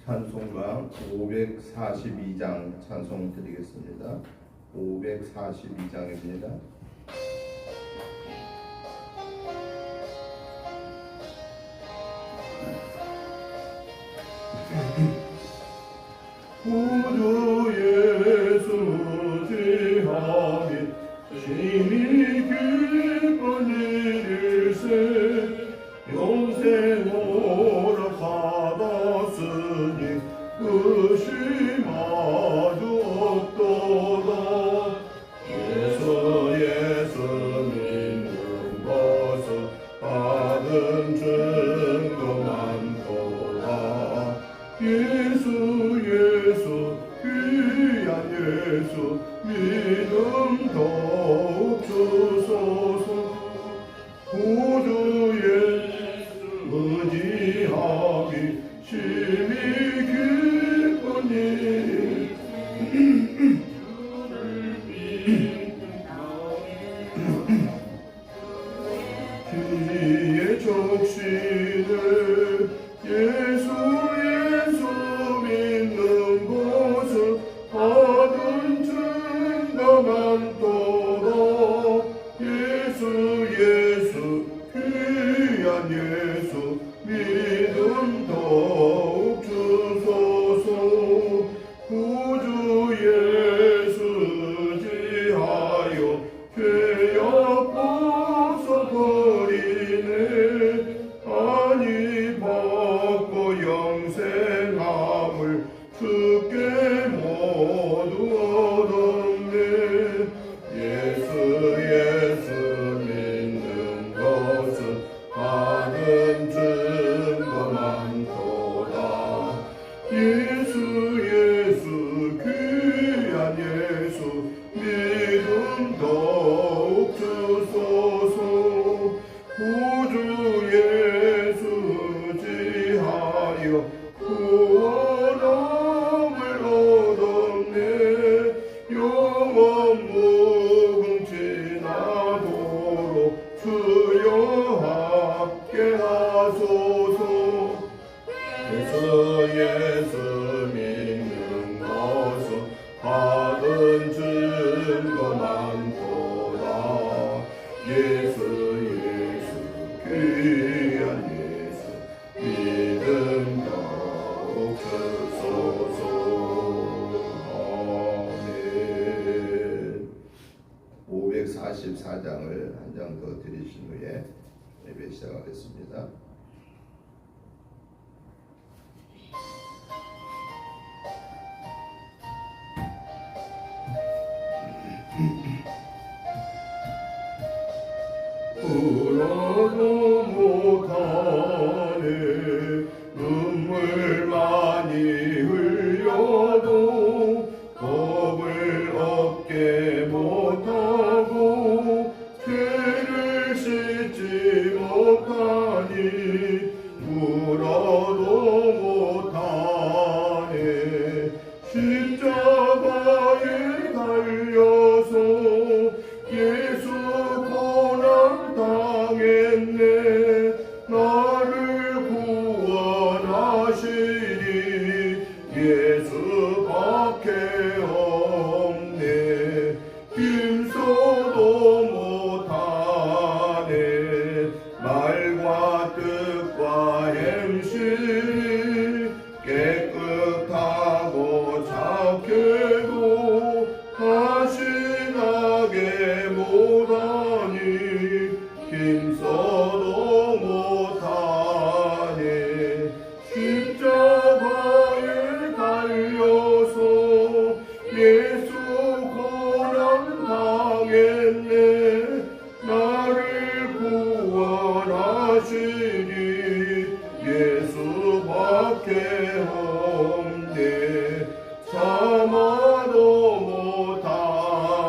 찬송가 542장 찬송 드리겠습니다. 542장입니다. 구주 예수 지하니 심히 기쁜 일일세 영생 허락받았으니 끝이 마주 없도다. 예수 믿는 것은 받은 증거 많도다. 예수 귀한 예수 믿음 더욱 주소서. 구주 예수 의지하기 심히 기쁜 일 기에 적시네. 예수 믿는 것은 받은 증거 많도다. 예수 귀한 예수 믿음 더욱 주소서. 구주 예수 지하여 죄악 벗어버리네. 아니 받고 영생함을 주께 모두 얻었네. 예수 믿는 것은 받은 증거 많도다. 예수 귀한 예수 믿음 더욱 주소서. 구주 예수 지하여 구원함을 얻었네. 영원 무궁지나도록 주여 함께 하소서. 예수 믿는 것은 받은 증거 많도다. 예수 귀한 예수 믿음 더욱 주소서. 아멘. 544장을 한 장 더 드리신 후에 예배 시작하겠습니다. 울어도 못하네. 눈물 많이 흘려도 겁을 얻게 못하고 죄를 씻지 못하니 울어도 못하네. 십자가에 달려서 예수 고난 당했네. 나를 구원하시니 예수밖에 없네. 힘써도 못하네. 말과 뜻과 행실이 깨끗하고 착해도 다시 나게 못하니 힘써도 못하네. 십자가에 달려서 예수 고난 당했네. 나를 구원하시니 예수밖에 없네. 참아도 못하네.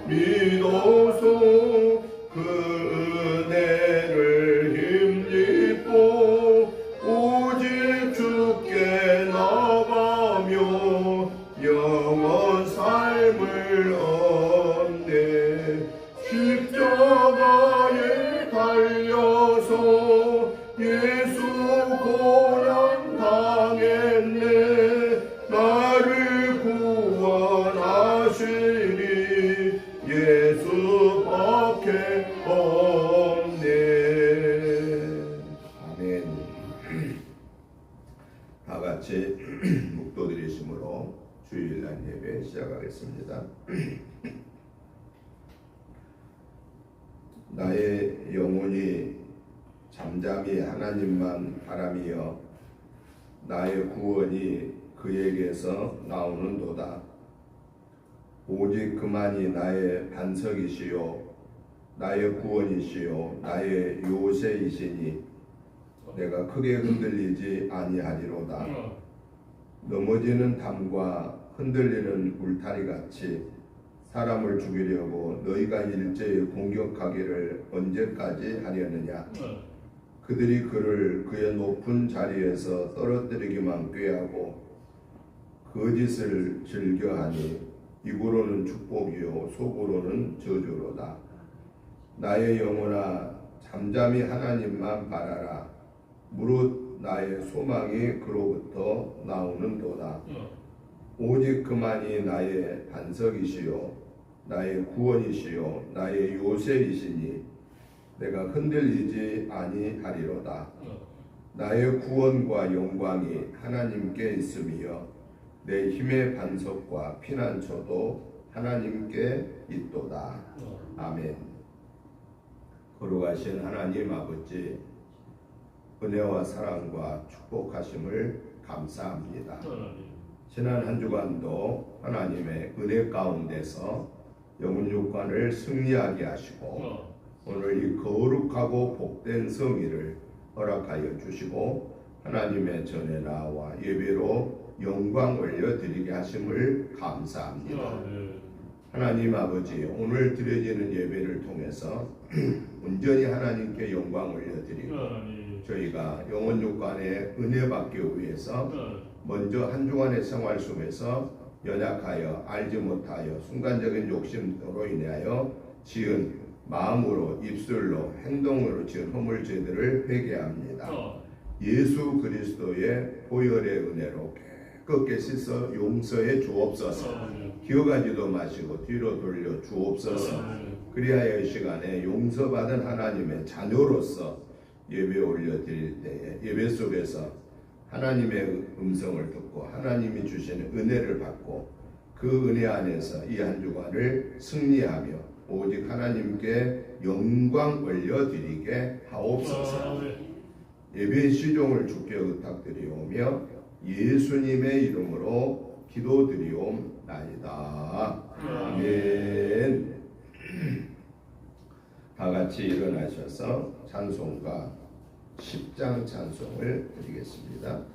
믿어서 그 은혜를 힘입고 오직 주께 나가며 영원 삶을 얻네. 십자가에 달려서 예수 고난 당했네. 나를 구원하시니 예수밖에 없네. 아멘. 다 같이 묵도 드리심으로 주일날 예배 시작하겠습니다. 나의 영혼이 잠잠히 하나님만 바라며 나의 구원이 그에게서 나오는도다. 오직 그만이 나의 반석이시요 나의 구원이시요 나의 요새이시니 내가 크게 흔들리지 아니하리로다. 넘어지는 담과 흔들리는 울타리같이 사람을 죽이려고 너희가 일제히 공격하기를 언제까지 하려느냐. 그들이 그를 그의 높은 자리에서 떨어뜨리기만 꾀하고 거짓을 즐겨하니 입으로는 축복이요 속으로는 저주로다. 나의 영혼아 잠잠히 하나님만 바라라. 무릇 나의 소망이 그로부터 나오는도다. 오직 그만이 나의 반석이시요 나의 구원이시요 나의 요새이시니 내가 흔들리지 아니하리로다. 나의 구원과 영광이 하나님께 있으며 내 힘의 반석과 피난처도 하나님께 있도다. 아멘. 거룩하신 하나님 아버지, 은혜와 사랑과 축복하심을 감사합니다. 지난 한 주간도 하나님의 은혜 가운데서 영혼 육관을 승리하게 하시고 오늘 이 거룩하고 복된 성의를 허락하여 주시고 하나님의 전에 나와 예배로 영광 올려드리게 하심을 감사합니다. 하나님 아버지, 오늘 드려지는 예배를 통해서 온전히 하나님께 영광 올려드리고 저희가 영혼 육관의 은혜 받기 위해서 먼저 한 주간의 생활 속에서 연약하여 알지 못하여 순간적인 욕심으로 인하여 지은 마음으로 입술로 행동으로 지은 허물죄들을 회개합니다. 예수 그리스도의 보혈의 은혜로 깨끗게 씻어 용서해 주옵소서. 기억하지도 마시고 뒤로 돌려 주옵소서. 그리하여 이 시간에 용서받은 하나님의 자녀로서 예배 올려드릴 때에 예배 속에서 하나님의 음성을 듣고 하나님이 주시는 은혜를 받고 그 은혜 안에서 이 한 주간을 승리하며 오직 하나님께 영광 올려드리게 하옵소서. 예배 시종을 주께 의탁드리오며 예수님의 이름으로 기도드리옵나이다. 아멘. 다 같이 일어나셔서 찬송가 10장 찬송을 드리겠습니다.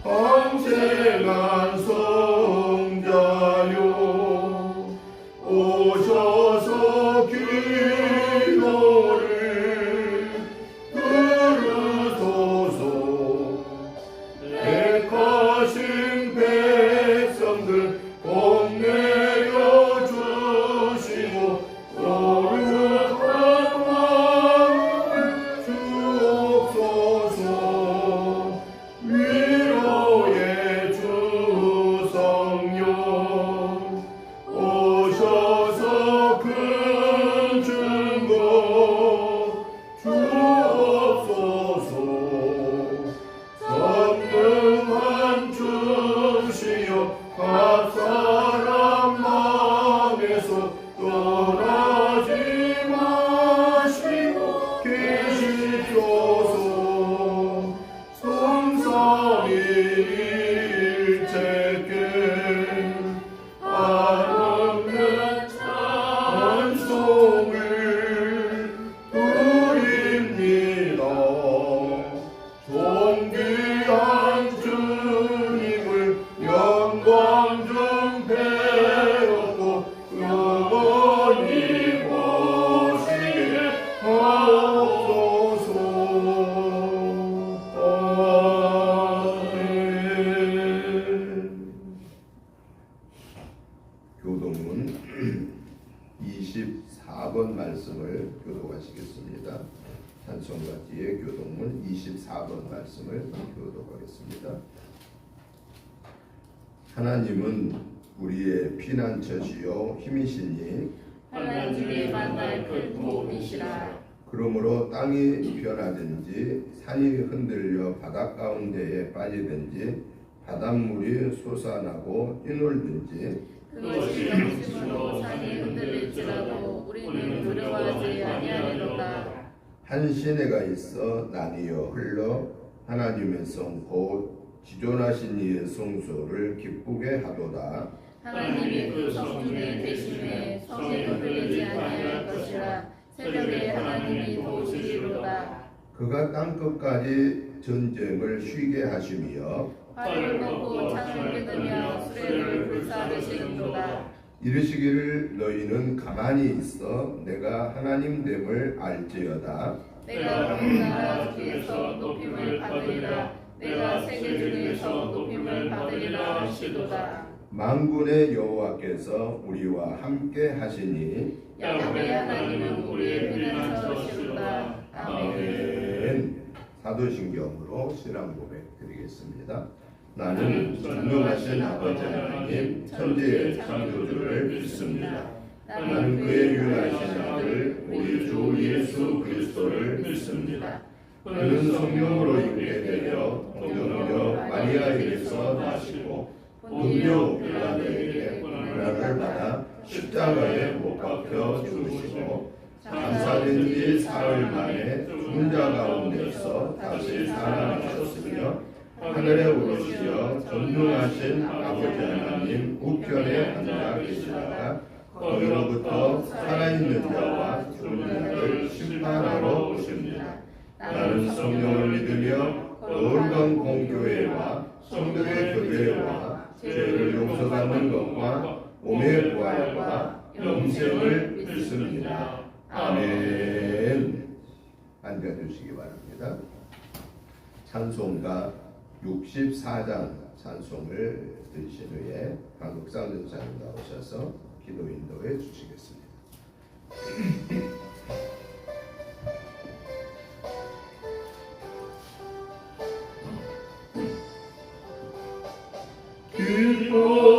평생한 일체께 한없는 찬송을 드립니다. 존귀한 주님을 영광 중 배웠고 영원히 보시게 하옵소서. 교동문 24번 말씀을 교독하시겠습니다. 찬송가 뒤에 교동문 24번 말씀을 교독하겠습니다. 하나님은 우리의 피난처시요 힘이시니 하나님의 만날 큰 도움이시라. 그러므로 땅이 변하든지 산이 흔들려 바닷 가운데에 빠지든지 바닷물이 솟아나고 뛰놀든지 그것이 영심으로 산이 흔들릴지라도 우리는 두려워하지 아니하리로다. 한 시내가 있어 나뉘어 흘러 하나님의 성 곧 지존하신 이의 성소를 기쁘게 하도다. 하나님이 그 성 중에 계심에 성이 흔들리지 아니할 것이라. 새벽에 하나님이 도우시리로다. 그가 땅끝까지 전쟁을 쉬게 하시며 활을 걷고 창을 끊으며 수레를 불사르시리로다. 이르시기를 너희는 가만히 있어 내가 하나님 됨을 알지어다. 내가 온 나라 중에서 높임을 받으리라. 내가 세계 중에서 높임을 받으리라 하시도다. 만군의 여호와께서 우리와 함께 하시니 야곱의 하나님은 우리의 피난처시로다. 아멘. 사도신경으로 신앙 고백 드리겠습니다. 나는 전능하신 아버지 하나님 천지의 창조주를 믿습니다. 나는 그의 유일하신 아들 우리 주 예수 그리스도를 믿습니다. 그는 성령으로 있게 되어 동정녀 마리아에게서 나시고 본디오 빌라도에게 고난을 받아 십자가에 못 박혀 죽으시고 장사된 지 사흘 만에 죽은 자 가운데서 다시 살아나셨으며 하늘에 오르시어 전능하신 아버지 하나님 우편에 앉아 계시다가 거기로부터 살아있는 자와 죽은 자를 심판하러 오십니다. 나는 성령을 믿으며 거룩한 공교회와 성도의 교회와 죄를 용서받는 것과 몸의 부활과 영생을 믿습니다. 아멘. 앉아주시기 바랍니다. 찬송가 64장 찬송을 들으신 후에 한국상 전사님 나오셔서 기도 인도해 주시겠습니다.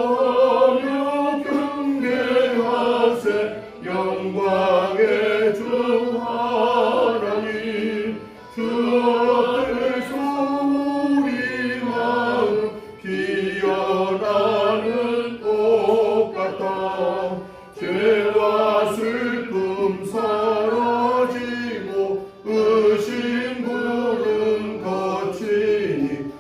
기뻐하며 경배하세 영광의 주 하나님 주 앞에서 우리 마음 피어나는 똑같아 죄와 슬픔 사라지고 의심 구름 거치니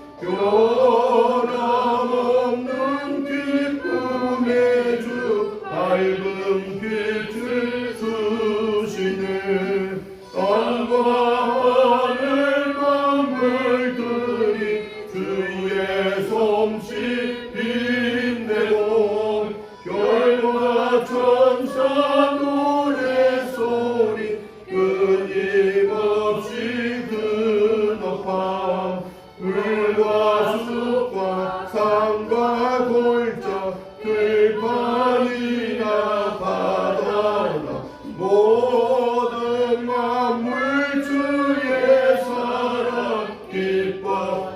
변함없는 기쁨의 주 밝은 빛을 주시네 땅과 하늘 만물들이 주의 솜씨 빛내고 별과 천사 노래소리 끊임없이 드높아 물과 숲과 산과 골짜 들판이나 바다나 모든 만물 주의 사랑 기뻐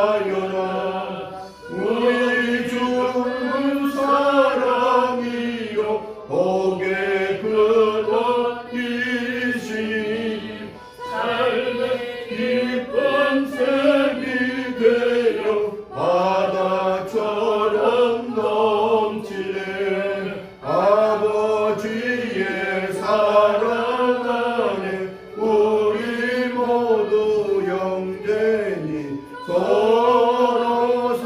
찬양하여라. 우리 주는 사랑이요 복의 근원이시니 삶의 기쁜 세계 서로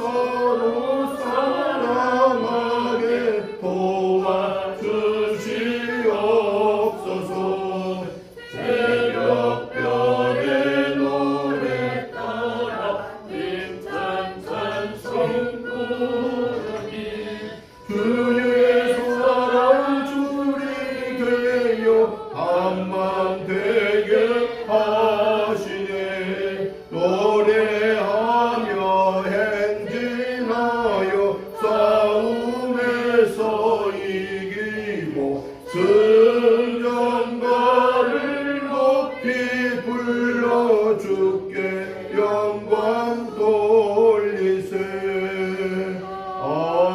사랑하게 도와주시옵소서. 새벽별의 노래 따라 힘찬 찬송 부르니 주의 사랑 줄이 되어 한만 되게 하시네. 노래하며 행진하여 싸움에서 이기고 승전가를 높이 불러 주께 영광 돌리세. 아멘.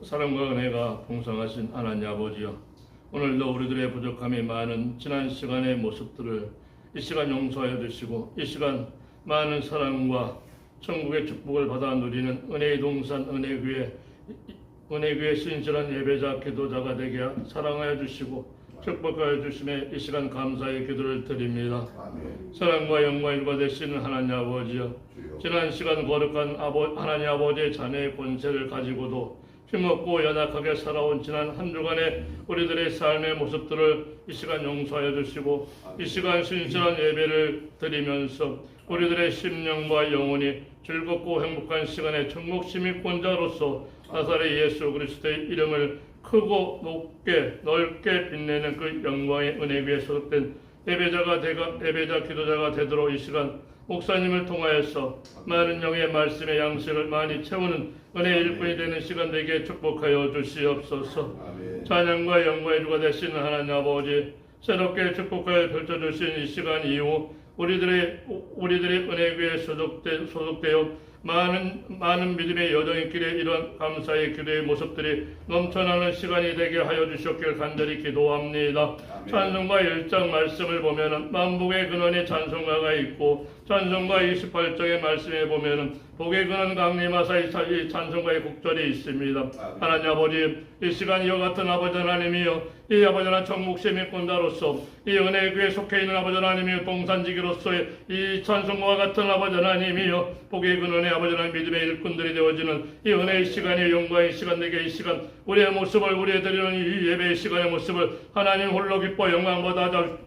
사랑과 은혜가 풍성하신 하나님 아버지여, 오늘도 우리들의 부족함이 많은 지난 시간의 모습들을 이 시간 용서하여 주시고, 이 시간 많은 사랑과 천국의 축복을 받아 누리는 은혜의 동산 은혜교회 신실한 예배자 기도자가 되게 사랑하여 주시고 축복하여 주심에 이 시간 감사의 기도를 드립니다. 아멘. 사랑과 영광이 일과 되시는 하나님 아버지여, 지난 시간 거룩한 하나님 아버지의 자녀의 권세를 가지고도 힘없고 연약하게 살아온 지난 한 주간의 우리들의 삶의 모습들을 이 시간 용서하여 주시고, 이 시간 신실한 예배를 드리면서 우리들의 심령과 영혼이 즐겁고 행복한 시간에 천국 시민권자로서 나사렛 예수 그리스도의 이름을 크고 높게 넓게 빛내는 그 영광의 은혜 위에 소속된 예배자 기도자가 되도록 이 시간 목사님을 통하여서 많은 영의 말씀의 양식을 많이 채우는 은혜의 일꾼이 되는 시간 되게 축복하여 주시옵소서. 아멘. 찬양과 영광의 주가 되시는 하나님 아버지, 새롭게 축복하여 펼쳐주신 이 시간 이후 우리들의 은혜교회에 소속되어 많은 믿음의 여정의 길에 이런 감사의 기도의 모습들이 넘쳐나는 시간이 되게 하여 주셨길 간절히 기도합니다. 아멘. 찬송가 1장 말씀을 보면은 만복의 근원에 찬송가가 있고, 찬송가 28장의 말씀에 보면은 복의 근원 강림하사 이 찬송가의 곡절이 있습니다. 아멘. 하나님 아버지, 이 시간 이와 같은 아버지 하나님이여, 이 아버지 하나님 천국 시민권자로서 이 은혜교회에 속해 있는 아버지 하나님이여, 동산지기로서의 이 찬송과 같은 아버지 하나님이여, 복의 근원의 아버지 하나님 믿음의 일꾼들이 되어지는 이 은혜의 시간이 영광의 시간 되게 이 시간 우리의 모습을 우리의 드리는 이 예배의 시간의 모습을 하나님 홀로 기뻐 영광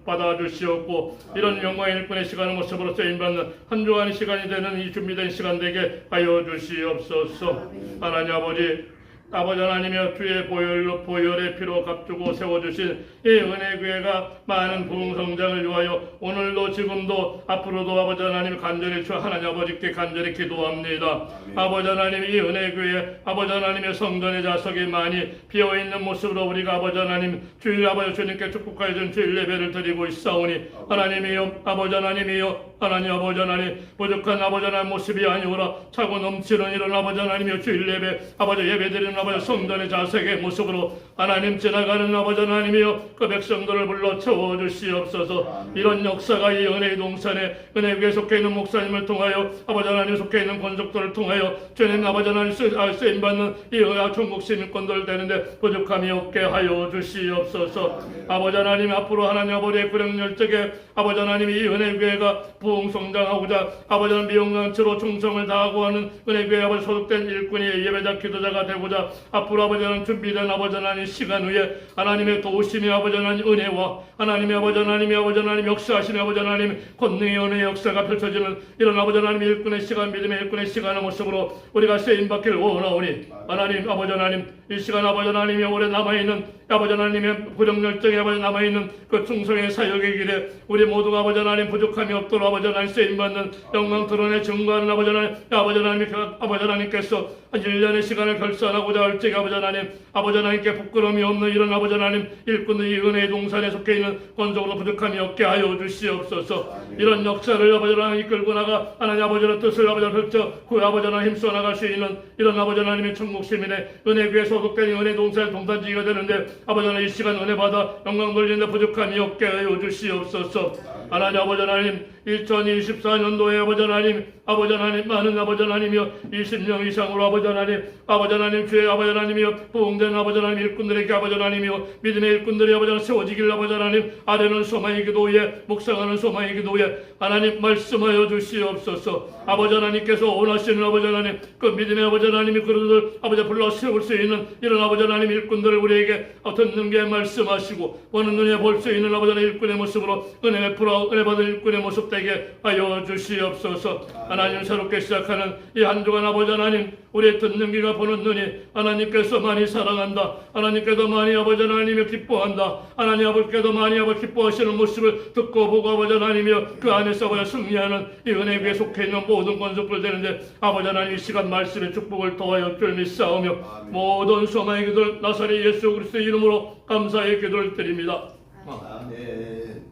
받아 주시옵고, 이런 영광의 일꾼의 시간의 모습으로 쓰임받는 한 주간의 시간이 되는 이 준비된 시간 되게 하여 주시옵소서. 하나님 아버지 하나님이여, 주의 보혈의 피로 값주고 세워주신 이 은혜교회가 많은 부흥성장을 위하여 오늘도 지금도 앞으로도 아버지 하나님 간절히 주 하나님 아버지께 간절히 기도합니다. 아멘. 아버지 하나님, 이 은혜교회 아버지 하나님의 성전의 좌석이 많이 비어있는 모습으로 우리가 아버지 하나님 주님께 축복하여 준 주일 예배를 드리고 있사오니, 하나님이여 아버지 하나님이여, 하나님 아버지 하나님 부족한 아버지 하나님 모습이 아니오라 차고 넘치는 이런 아버지 하나님이여, 주일 예배 아버지 예배드리는 아버지 성전의 자색의 모습으로 하나님 지나가는 아버지 하나님이여, 그 백성들을 불러 채워주시옵소서. 이런 역사가 이 은혜의 동산에 은혜교회에 속해 있는 목사님을 통하여 아버지 하나님 속해 있는 권속들을 통하여 주님 아버지 하나님 쓰임받는 이 천국 시민권들 되는데 부족함이 없게 하여 주시옵소서. 아버지 하나님, 앞으로 하나님 아버지의 구령열적에 아버지 하나님 이 은혜교회가 부흥성장하고자 아버지 하나님 미용장치로 충성을 다하고 하는 은혜교회 아버지 소속된 일꾼이 예배자 기도자가 되고자 앞으로 아버지 하나님 준비된 아버지 하나님 시간 후에 하나님의 도우심이 아버지 하나님 은혜와 하나님의 아버지 하나님 역사하시는 아버지 하나님 권능의 은혜의 역사가 펼쳐지는 이런 아버지 하나님 일꾼의 시간, 믿음의 일꾼의 시간의 모습으로 우리가 쓰임받길 원하오니, 하나님 아버지 하나님 이 시간 아버지 하나님이 오래 남아있는 아버지 하나님의 구령열정에 아버지 남아있는 그 충성의 사역의 길에 우리 모두가 아버지 하나님 부족함이 없도록 아버지 하나님 쓰임받는 영광 드러내 증거하는 아버지 하나님께서 1년의 시간을 결산하고자 할 적에 아버지 하나님께 부끄러움이 없는 이런 아버지 하나님 일꾼의 이 은혜의 동산에 속해 있는 권속으로 부족함이 없게 하여 주시옵소서. 이런 역사를 아버지 하나님 이끌고 나가 하나님 아버지의 뜻을 아버지 펼쳐 그 아버지 하나님 힘써 나갈 수 있는 이런 아버지 하나님의 천국 시민의 은혜교회 소속된 은혜 동산의 동산지기가 되는데 아버지 하나님 이 시간 은혜 받아 영광 돌리는데 부족함이 없게 하여 주시옵소서. 하나님 아버지 하나님 2024년도에 아버지 하나님 많은 아버지 하나님이여 20명 이상으로 아버지 하나님 주의 아버지 하나님이여 부흥된 아버지 하나님 일꾼들에게 아버지 하나님이여 믿음의 일꾼들이 아버지 하나님 세워지길 아버지 하나님 아뢰는 소망의 기도에 묵상하는 소망의 기도에 하나님 말씀하여 주시옵소서. 아버지 하나님께서 원하시는 아버지 하나님 그 믿음의 아버지 하나님이 그들을 아버지 불러 세울 수 있는 이런 아버지 하나님 일꾼들을 우리에게 듣는 게 말씀하시고 보는 눈에 볼 수 있는 아버지 하나님 일꾼의 모습으로 은혜 베풀어 은혜 받은 일꾼의 모습 되게 하여 주시옵소서. 하나님 새롭게 시작하는 이 한 주간 아버지 하나님 우리의 듣는 귀가 보는 눈이 하나님께서 많이 사랑한다. 하나님께서 많이 아버지 하나님이 기뻐한다. 하나님 아버지께서 많이 아버지 기뻐하시는 모습을 듣고 보고 아버지 하나님이여 그 안에서 아버지 승리하는 이 은혜 위에 속해 있는 모든 권속들 되는데 아버지 하나님 이 시간 말씀의 축복을 더하여 줄 믿사오며 모든 소망의 기도를 나사렛 예수 그리스도의 이름으로 감사의 기도를 드립니다. 아멘.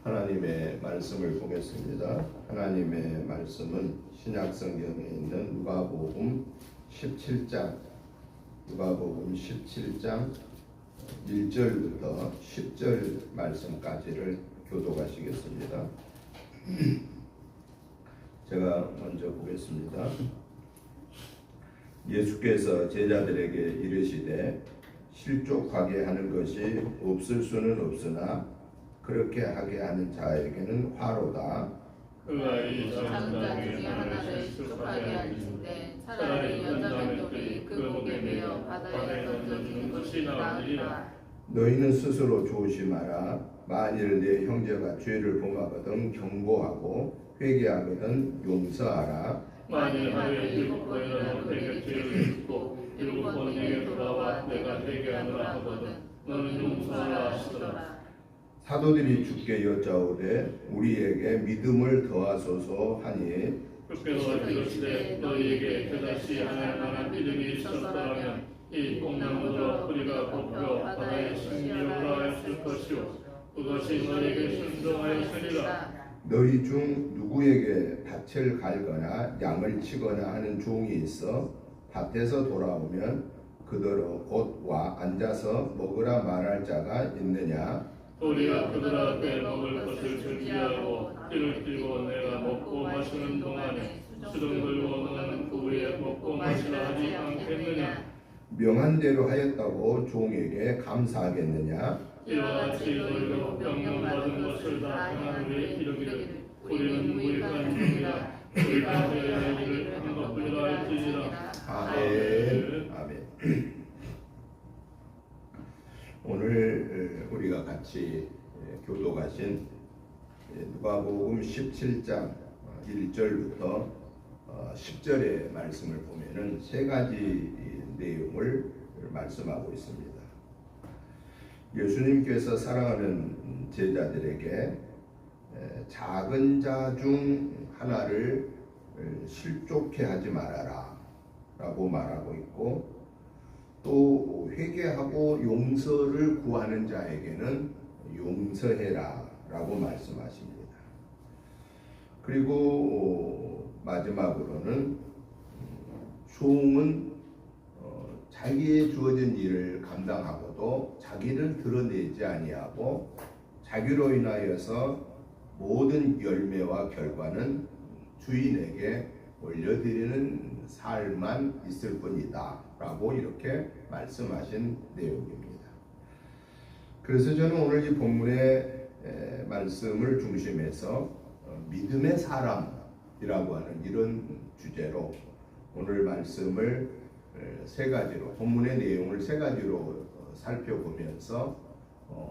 하나님의 말씀을 보겠습니다. 하나님의 말씀은 신약성경에 있는 누가복음 17장 1절부터 10절 말씀까지를 교독하시겠습니다. 제가 먼저 보겠습니다. 예수께서 제자들에게 이르시되 실족하게 하는 것이 없을 수는 없으나 그렇게 하게 하는 자에게는 화로다. 그가 이 작은 자 중에 하나를 실족하게 할진대 차라리 여자맷돌이 그 목에 매어 바다에 던져주는 것이 나으리라. 너희는 스스로 조심하라. 만일 내 형제가 죄를 범하거든 경고하고 회개하거든 용서하라. 만일 하루에 7번이라도 내게 죄를 짓고 7번 내게 돌아와 내가 회개하노라 하거든 너는 용서하라 하시더라. 사도들이 주께 여짜오되 우리에게 믿음을 더하소서 하니 주께서 이르시되 너희에게 그다시 하나님 만한 믿음이 있었더라면 이 뽕나무도 뿌리가 뽑혀 바다에 심기어라 했을 것이요 그것이 너희에게 순종하였으리라. 너희 중 누구에게 밭을 갈거나 양을 치거나 하는 종이 있어 밭에서 돌아오면 그대로 곧 와 앉아서 먹으라 말할 자가 있느냐. 우리가 그들 앞에 먹을 것을 준비하고 띠를 띠고 내가 먹고 마시는 동안에 수등 들고 너는 그 위에 먹고 마시라 하지 않겠느냐. 명한 대로 하였다고 종에게 감사하겠느냐. 이와 같이 너희도 명령받은 것을 다 행하노니 이르기를 우리는 무익한 종이라 우리가 해야 할 일을 한 것뿐이라 할지니라. 아멘. 아멘. 오늘 우리가 같이 교독하신 누가복음 17장 1절부터 10절의 말씀을 보면은 세 가지 내용을 말씀하고 있습니다. 예수님께서 사랑하는 제자들에게 작은 자 중 하나를 실족해 하지 말아라 라고 말하고 있고 또 회개하고 용서를 구하는 자에게는 용서해라 라고 말씀하십니다. 그리고 마지막으로는 종은 자기의 주어진 일을 감당하고도 자기를 드러내지 아니하고 자기로 인하여서 모든 열매와 결과는 주인에게 올려드리는 삶만 있을 뿐이다 라고 이렇게 말씀하신 내용입니다. 그래서 저는 오늘 이 본문의 말씀을 중심해서 믿음의 사람이라고 하는 이런 주제로 오늘 말씀을 세 가지로 본문의 내용을 세 가지로 살펴보면서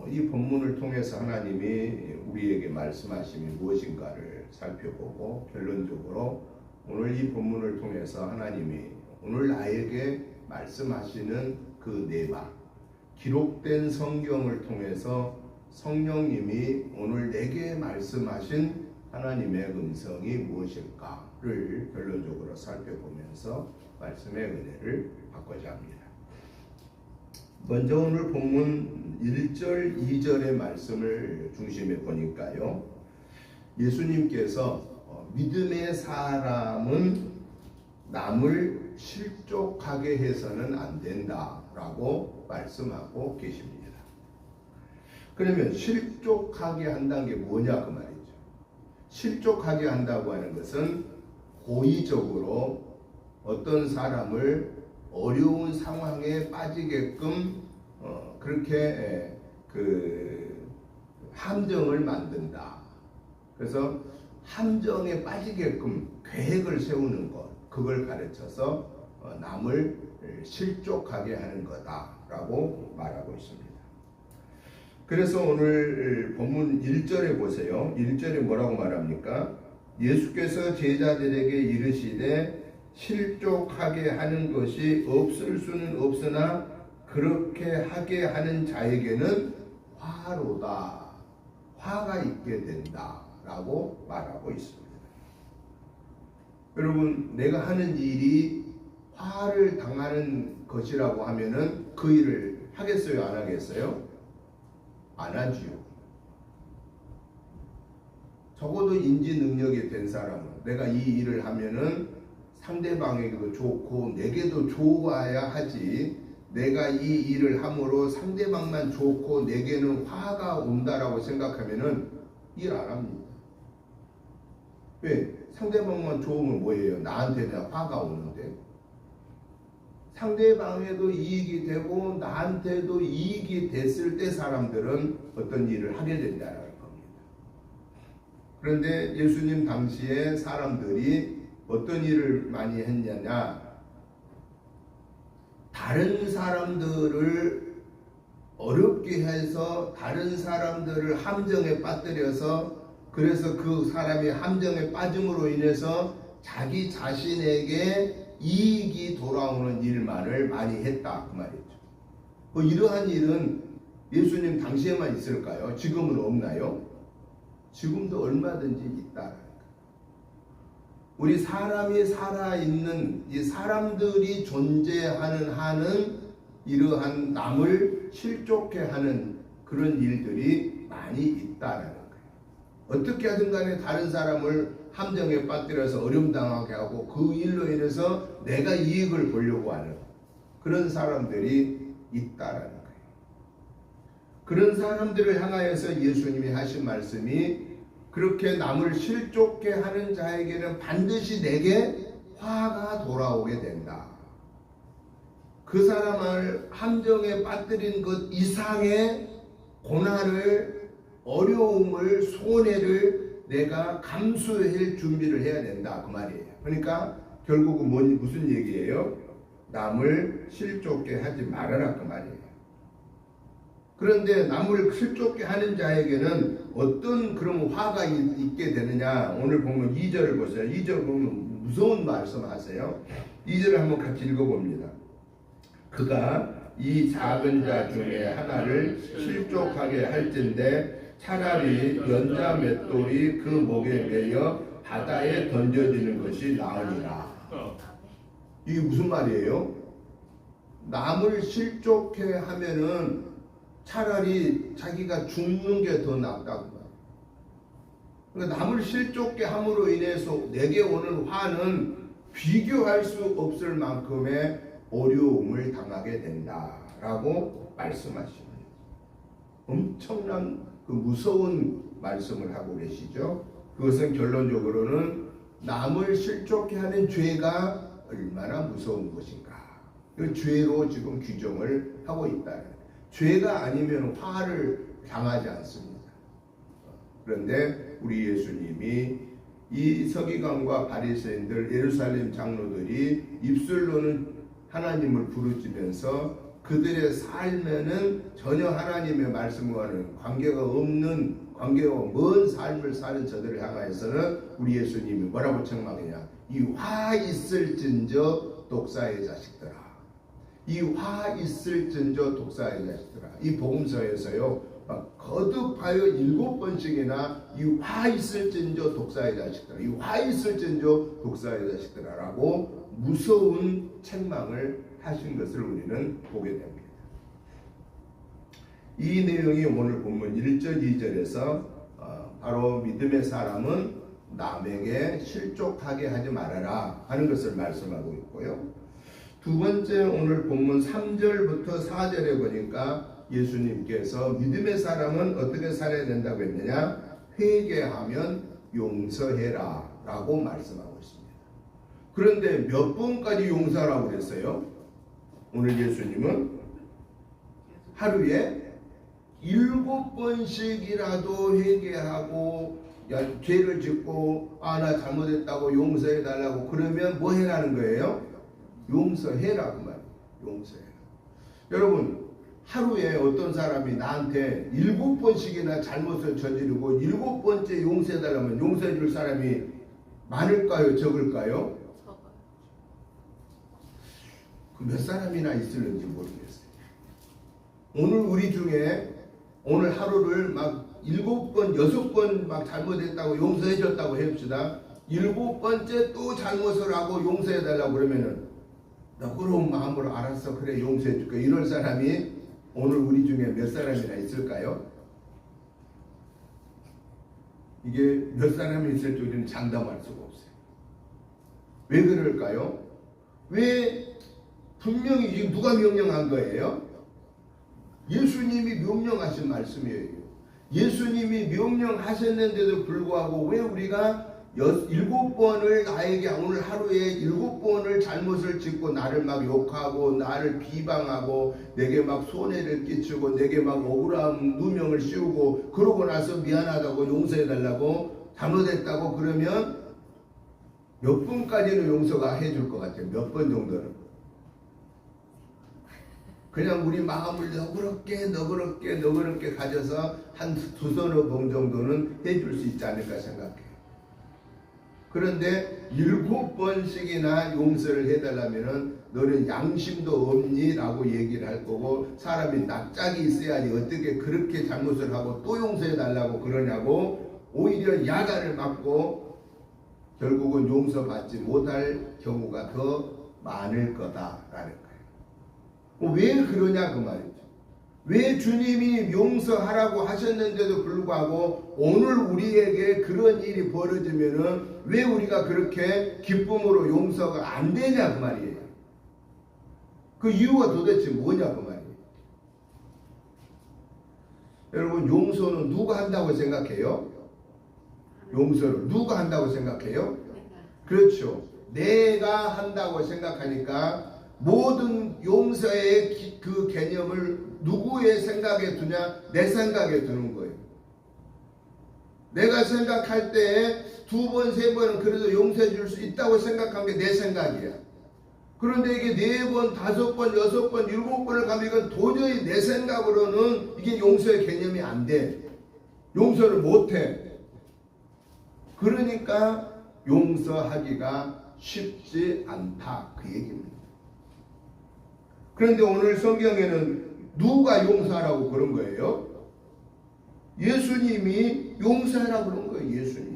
이 본문을 통해서 하나님이 우리에게 말씀하심이 무엇인가를 살펴보고 결론적으로 오늘 이 본문을 통해서 하나님이 오늘 나에게 말씀하시는 그 내막 기록된 성경을 통해서 성령님이 오늘 내게 말씀하신 하나님의 음성이 무엇일까를 결론적으로 살펴보면서 말씀의 은혜를 받고자 합니다. 먼저 오늘 본문 1절, 2절의 말씀을 중심에 보니까요. 예수님께서 믿음의 사람은 남을 실족하게 해서는 안 된다라고 말씀하고 계십니다. 그러면 실족하게 한다는 게 뭐냐 그 말이죠. 실족하게 한다고 하는 것은 고의적으로 어떤 사람을 어려운 상황에 빠지게끔 그렇게 그 함정을 만든다. 그래서 함정에 빠지게끔 계획을 세우는 것, 그걸 가르쳐서 남을 실족하게 하는 거다라고 말하고 있습니다. 그래서 오늘 본문 1절에 보세요. 1절에 뭐라고 말합니까? 예수께서 제자들에게 이르시되 실족하게 하는 것이 없을 수는 없으나 그렇게 하게 하는 자에게는 화로다. 화가 있게 된다. 라고 말하고 있습니다. 여러분, 내가 하는 일이 화를 당하는 것이라고 하면은 그 일을 하겠어요? 안 하겠어요? 안 하지요. 적어도 인지 능력이 된 사람은 내가 이 일을 하면은 상대방에게도 좋고 내게도 좋아야 하지, 내가 이 일을 함으로 상대방만 좋고 내게는 화가 온다라고 생각하면은 일 안 합니다. 왜? 상대방만 좋으면 뭐예요? 나한테는 화가 오는데. 상대방에도 이익이 되고 나한테도 이익이 됐을 때 사람들은 어떤 일을 하게 된다는 겁니다. 그런데 예수님 당시에 사람들이 어떤 일을 많이 했냐냐, 다른 사람들을 어렵게 해서 다른 사람들을 함정에 빠뜨려서, 그래서 그 사람이 함정에 빠짐으로 인해서 자기 자신에게 이익이 돌아오는 일만을 많이 했다 그 말이죠. 이러한 일은 예수님 당시에만 있을까요? 지금은 없나요? 지금도 얼마든지 있다. 우리 사람이 살아있는 이 사람들이 존재하는 한은 이러한 남을 실족해 하는 그런 일들이 많이 있다라는 거예요. 어떻게 하든 간에 다른 사람을 함정에 빠뜨려서 어려움당하게 하고 그 일로 인해서 내가 이익을 보려고 하는 그런 사람들이 있다라는 거예요. 그런 사람들을 향하여서 예수님이 하신 말씀이, 그렇게 남을 실족해 하는 자에게는 반드시 내게 화가 돌아오게 된다. 그 사람을 함정에 빠뜨린 것 이상의 고난을, 어려움을, 손해를 내가 감수할 준비를 해야 된다 그 말이에요. 그러니까 결국은 무슨 얘기예요? 남을 실족해 하지 말아라 그 말이에요. 그런데 남을 실족해 하는 자에게는 어떤 그런 화가 있게 되느냐, 오늘 보면 2절을 보세요. 2절 보면 무서운 말씀 하세요. 2절을 한번 같이 읽어봅니다. 그가 이 작은 자 중에 하나를 실족하게 할진대 차라리 연자 맷돌이 그 목에 매여 바다에 던져지는 것이 나으니라. 이게 무슨 말이에요? 남을 실족해 하면은 차라리 자기가 죽는 게 더 낫다고. 그러니까 남을 실족해 함으로 인해서 내게 오는 화는 비교할 수 없을 만큼의 어려움을 당하게 된다라고 말씀하십니다. 엄청난 그 무서운 말씀을 하고 계시죠. 그것은 결론적으로는 남을 실족해 하는 죄가 얼마나 무서운 것인가, 그 죄로 지금 규정을 하고 있다. 죄가 아니면 화를 당하지 않습니다. 그런데 우리 예수님이 이 서기관과 바리새인들, 예루살렘 장로들이 입술로는 하나님을 부르짖으면서 그들의 삶에는 전혀 하나님의 말씀과는 관계가 없는, 관계가 먼 삶을 사는 저들을 향하여서는 우리 예수님이 뭐라고 책망하냐, 이 화 있을진저 독사의 자식들아, 이 화 있을진저 독사의 자식들아. 이 복음서에서요 거듭하여 7번씩이나 이 화 있을진저 독사의 자식들아, 이 화 있을진저 독사의 자식들아 라고 무서운 책망을 하신 것을 우리는 보게 됩니다. 이 내용이 오늘 본문 1절 2절에서 바로 믿음의 사람은 남에게 실족하게 하지 말아라 하는 것을 말씀하고 있고요. 두 번째 오늘 본문 3절부터 4절에 보니까 예수님께서 믿음의 사람은 어떻게 살아야 된다고 했느냐? 회개하면 용서해라 라고 말씀하고 있습니다. 그런데 몇 번까지 용서하라고 그랬어요? 오늘 예수님은 하루에 7번씩이라도 회개하고 죄를 짓고 나 잘못했다고 용서해달라고 그러면 뭐 해라는 거예요? 용서해라 그 말이에요. 용서해라. 여러분 하루에 어떤 사람이 나한테 7번씩이나 잘못을 저지르고 7번째 용서해달라면 용서해 줄 사람이 많을까요? 적을까요? 그 몇 사람이나 있을는지 모르겠어요. 오늘 우리 중에 오늘 하루를 막 7번, 6번 막 잘못했다고 용서해 줬다고 해봅시다. 7번째 또 잘못을 하고 용서해 달라고 그러면은 너그러운 마음으로 알았어 그래 용서해 줄게 이럴 사람이 오늘 우리 중에 몇 사람이나 있을까요? 이게 몇 사람이 있을지 우리는 장담할 수가 없어요. 왜 그럴까요? 왜 분명히 지금 누가 명령한 거예요? 예수님이 명령하신 말씀이에요. 예수님이 명령하셨는데도 불구하고 왜 우리가 7번을 나에게 오늘 하루에 7번을 잘못을 짓고 나를 막 욕하고 나를 비방하고 내게 막 손해를 끼치고 내게 막 억울한 누명을 씌우고 그러고 나서 미안하다고 용서해달라고 잘못했다고 그러면 몇 번까지는 용서가 해줄 것 같아요. 몇 번 정도는. 그냥 우리 마음을 너그럽게 가져서 한 두서너 번 정도는 해줄 수 있지 않을까 생각해요. 그런데 7번씩이나 용서를 해달라면은 너는 양심도 없니? 라고 얘기를 할 거고 사람이 납작이 있어야지 어떻게 그렇게 잘못을 하고 또 용서해달라고 그러냐고 오히려 야단을 맞고 결국은 용서받지 못할 경우가 더 많을 거다라는 거예요. 왜 그러냐 그 말이죠. 왜 주님이 용서하라고 하셨는데도 불구하고 오늘 우리에게 그런 일이 벌어지면은 왜 우리가 그렇게 기쁨으로 용서가 안 되냐 그 말이에요. 그 이유가 도대체 뭐냐 그 말이에요. 여러분 용서는 누가 한다고 생각해요? 용서를 누가 한다고 생각해요? 그렇죠. 내가 한다고 생각하니까 모든 용서의 그 개념을 누구의 생각에 두냐? 내 생각에 두는 거예요. 내가 생각할 때 2번, 3번은 그래도 용서해 줄 수 있다고 생각한 게 내 생각이야. 그런데 이게 4번, 5번, 6번, 7번을 가면 이건 도저히 내 생각으로는 이게 용서의 개념이 안 돼. 용서를 못 해. 그러니까 용서하기가 쉽지 않다. 그 얘기입니다. 그런데 오늘 성경에는 누가 용서하라고 그런 거예요? 예수님이 용서하라고 그런 거예요.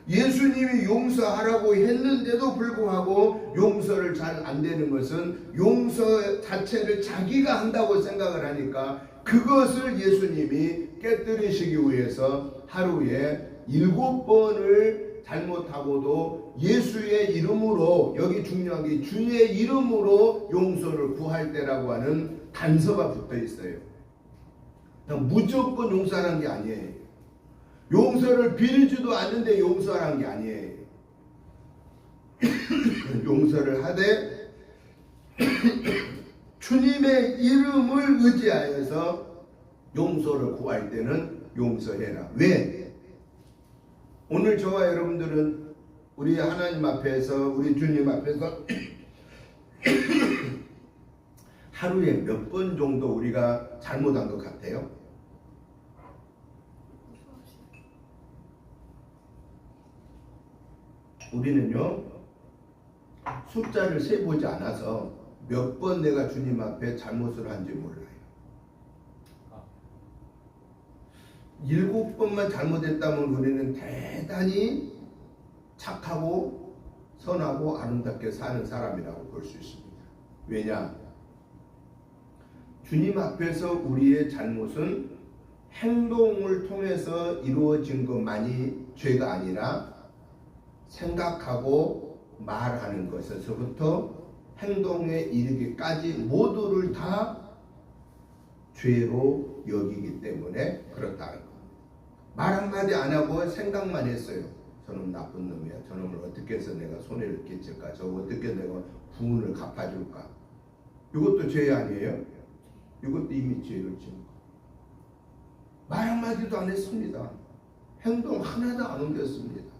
예수님이 용서하라고 했는데도 불구하고 용서를 잘 안 되는 것은 용서 자체를 자기가 한다고 생각을 하니까 그것을 예수님이 깨뜨리시기 위해서 하루에 7번을 잘못하고도 예수의 이름으로 여기 중요한 게 주의 이름으로 용서를 구할 때라고 하는 단서가 붙어 있어요. 그냥 무조건 용서하는 게 아니에요. 용서를 빌지도 않는데 용서하는 게 아니에요. 용서를 하되 주님의 이름을 의지하여서 용서를 구할 때는 용서해라. 왜? 오늘 저와 여러분들은 우리 하나님 앞에서 우리 주님 앞에서 하루에 몇 번 정도 우리가 잘못한 것 같아요? 우리는요 숫자를 세보지 않아서 몇 번 내가 주님 앞에 잘못을 한지 몰라요. 7번만 잘못했다면 우리는 대단히 착하고 선하고 아름답게 사는 사람이라고 볼 수 있습니다. 왜냐? 주님 앞에서 우리의 잘못은 행동을 통해서 이루어진 것만이 죄가 아니라 생각하고 말하는 것에서부터 행동에 이르기까지 모두를 다 죄로 여기기 때문에 그렇다는 거. 말 한마디 안 하고 생각만 했어요. 저놈 나쁜 놈이야. 저놈을 어떻게 해서 내가 손해를 끼칠까? 저 어떻게 내가 부은을 갚아줄까? 이것도 죄 아니에요? 이것도 이미 죄를 지은 거. 말 한마디도 안 했습니다. 행동 하나도 안 옮겼습니다.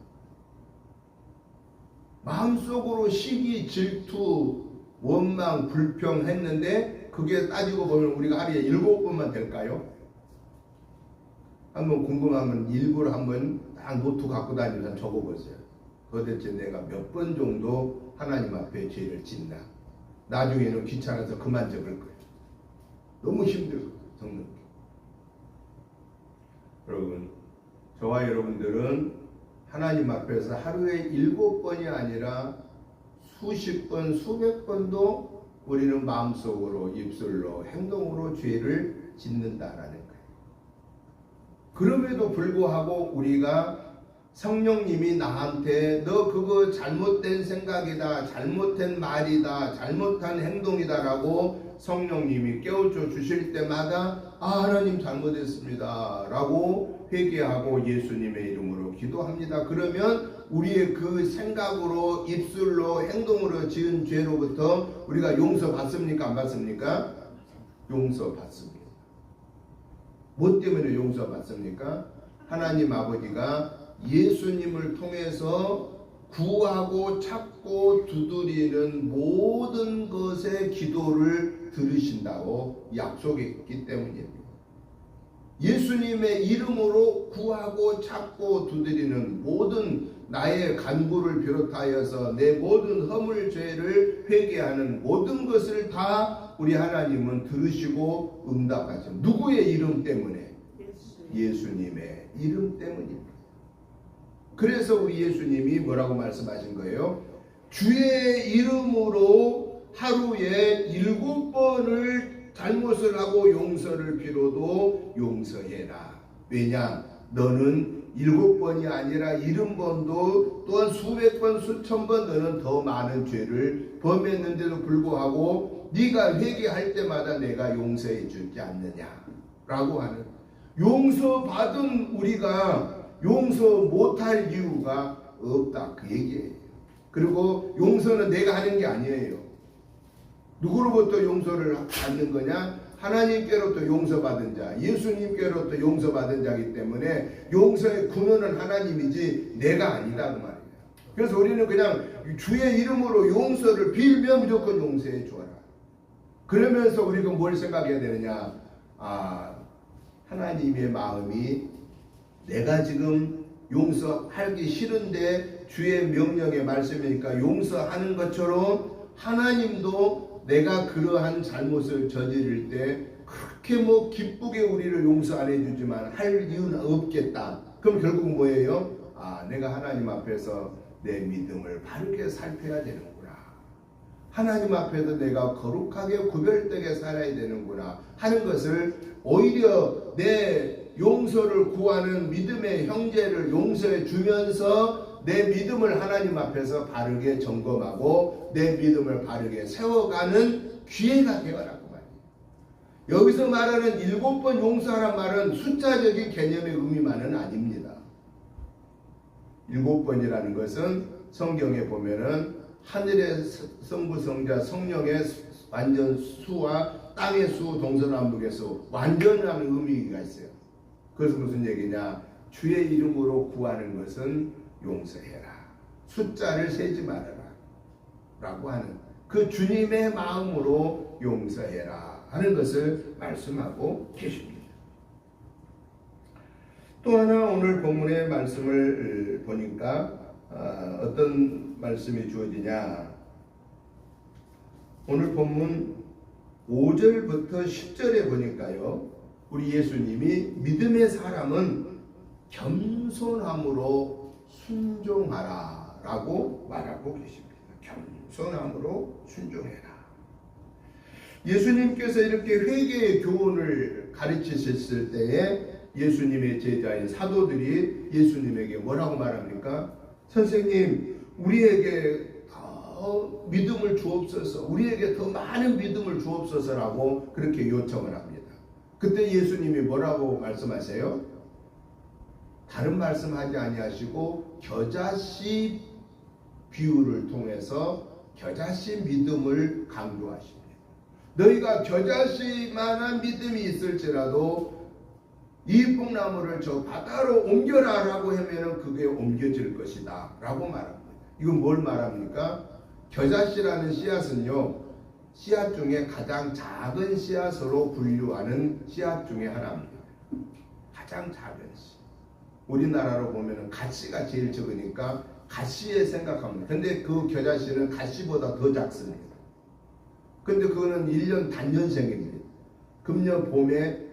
마음속으로 시기, 질투, 원망, 불평 했는데 그게 따지고 보면 우리가 하루에 7번만 될까요? 한번 궁금하면 일부러 한번 딱 노트 갖고 다니면서 적어보세요. 도대체 내가 몇 번 정도 하나님 앞에 죄를 짓나? 나중에는 귀찮아서 그만 적을 거예요. 너무 힘들고 적는 게. 여러분, 저와 여러분들은 하나님 앞에서 하루에 7번이 아니라 수십 번, 수백 번도 우리는 마음속으로, 입술로, 행동으로 죄를 짓는다라는 거예요. 그럼에도 불구하고 우리가 성령님이 나한테 너 그거 잘못된 생각이다, 잘못된 말이다, 잘못한 행동이다 라고 성령님이 깨우쳐 주실 때마다 하나님 잘못했습니다 라고 회개하고 예수님의 이름으로 기도합니다. 그러면 우리의 그 생각으로, 입술로, 행동으로 지은 죄로부터 우리가 용서받습니까? 안 받습니까? 용서받습니다. 뭐 때문에 용서받습니까? 하나님 아버지가 예수님을 통해서 구하고 찾고 두드리는 모든 것의 기도를 들으신다고 약속했기 때문입니다. 예수님의 이름으로 구하고 찾고 두드리는 모든 나의 간구를 비롯하여서 내 모든 허물 죄를 회개하는 모든 것을 다 우리 하나님은 들으시고 응답하십니다. 누구의 이름 때문에? 예수님의 이름 때문입니다. 그래서 우리 예수님이 뭐라고 말씀하신 거예요? 주의 이름으로 하루에 7번을 잘못을 하고 용서를 빌어도 용서해라. 왜냐? 너는 7번이 아니라 70번도 또한 수백 번, 수천 번 너는 더 많은 죄를 범했는데도 불구하고 네가 회개할 때마다 내가 용서해 주지 않느냐라고 하는, 용서받은 우리가 용서 못할 이유가 없다 그 얘기예요. 그리고 용서는 내가 하는 게 아니에요. 누구로부터 용서를 받는 거냐? 하나님께로부터 용서받은 자, 예수님께로부터 용서받은 자이기 때문에 용서의 근원은 하나님이지 내가 아니다 그 말이에요. 그래서 우리는 그냥 주의 이름으로 용서를 빌면 무조건 용서해 주어라. 그러면서 우리가 뭘 생각해야 되느냐? 하나님의 마음이 내가 지금 용서하기 싫은데 주의 명령의 말씀이니까 용서하는 것처럼 하나님도 내가 그러한 잘못을 저지를 때 그렇게 뭐 기쁘게 우리를 용서 안 해주지만 할 이유는 없겠다. 그럼 결국 뭐예요? 내가 하나님 앞에서 내 믿음을 바르게 살펴야 되는구나. 하나님 앞에서 내가 거룩하게 구별되게 살아야 되는구나 하는 것을 오히려 내 용서를 구하는 믿음의 형제를 용서해 주면서 내 믿음을 하나님 앞에서 바르게 점검하고 내 믿음을 바르게 세워가는 기회가 되어라고 말이에요. 여기서 말하는 7번 용서하란 말은 숫자적인 개념의 의미만은 아닙니다. 7번이라는 것은 성경에 보면은 하늘의 성부성자 성령의 완전 수와 땅의 수 동서남북의 수 완전한 의미가 있어요. 그래서 무슨 얘기냐? 주의 이름으로 구하는 것은 용서해라. 숫자를 세지 말아라. 라고 하는 그 주님의 마음으로 용서해라 하는 것을 말씀하고 계십니다. 또 하나 오늘 본문의 말씀을 보니까 어떤 말씀이 주어지냐? 오늘 본문 5절부터 10절에 보니까요, 우리 예수님이 믿음의 사람은 겸손함으로 순종하라 라고 말하고 계십니다. 겸손함으로 순종해라. 예수님께서 이렇게 회개의 교훈을 가르치셨을 때에 예수님의 제자인 사도들이 예수님에게 뭐라고 말합니까? 선생님, 우리에게 더 믿음을 주옵소서, 우리에게 더 많은 믿음을 주옵소서라고 그렇게 요청을 합니다. 그때 예수님이 뭐라고 말씀하세요? 다른 말씀하지 아니하시고 겨자씨 비유를 통해서 겨자씨 믿음을 강조하십니다. 너희가 겨자씨만한 믿음이 있을지라도 이 뽕나무를 저 바다로 옮겨라 라고 하면 그게 옮겨질 것이다 라고 말합니다. 이건 뭘 말합니까? 겨자씨라는 씨앗은요, 씨앗 중에 가장 작은 씨앗으로 분류하는 씨앗 중에 하나입니다. 가장 작은 씨. 우리나라로 보면은 갓씨가 제일 적으니까 갓씨에 생각합니다. 근데 그 겨자씨는 갓씨보다 더 작습니다. 근데 그거는 1년 단년생입니다. 금년 봄에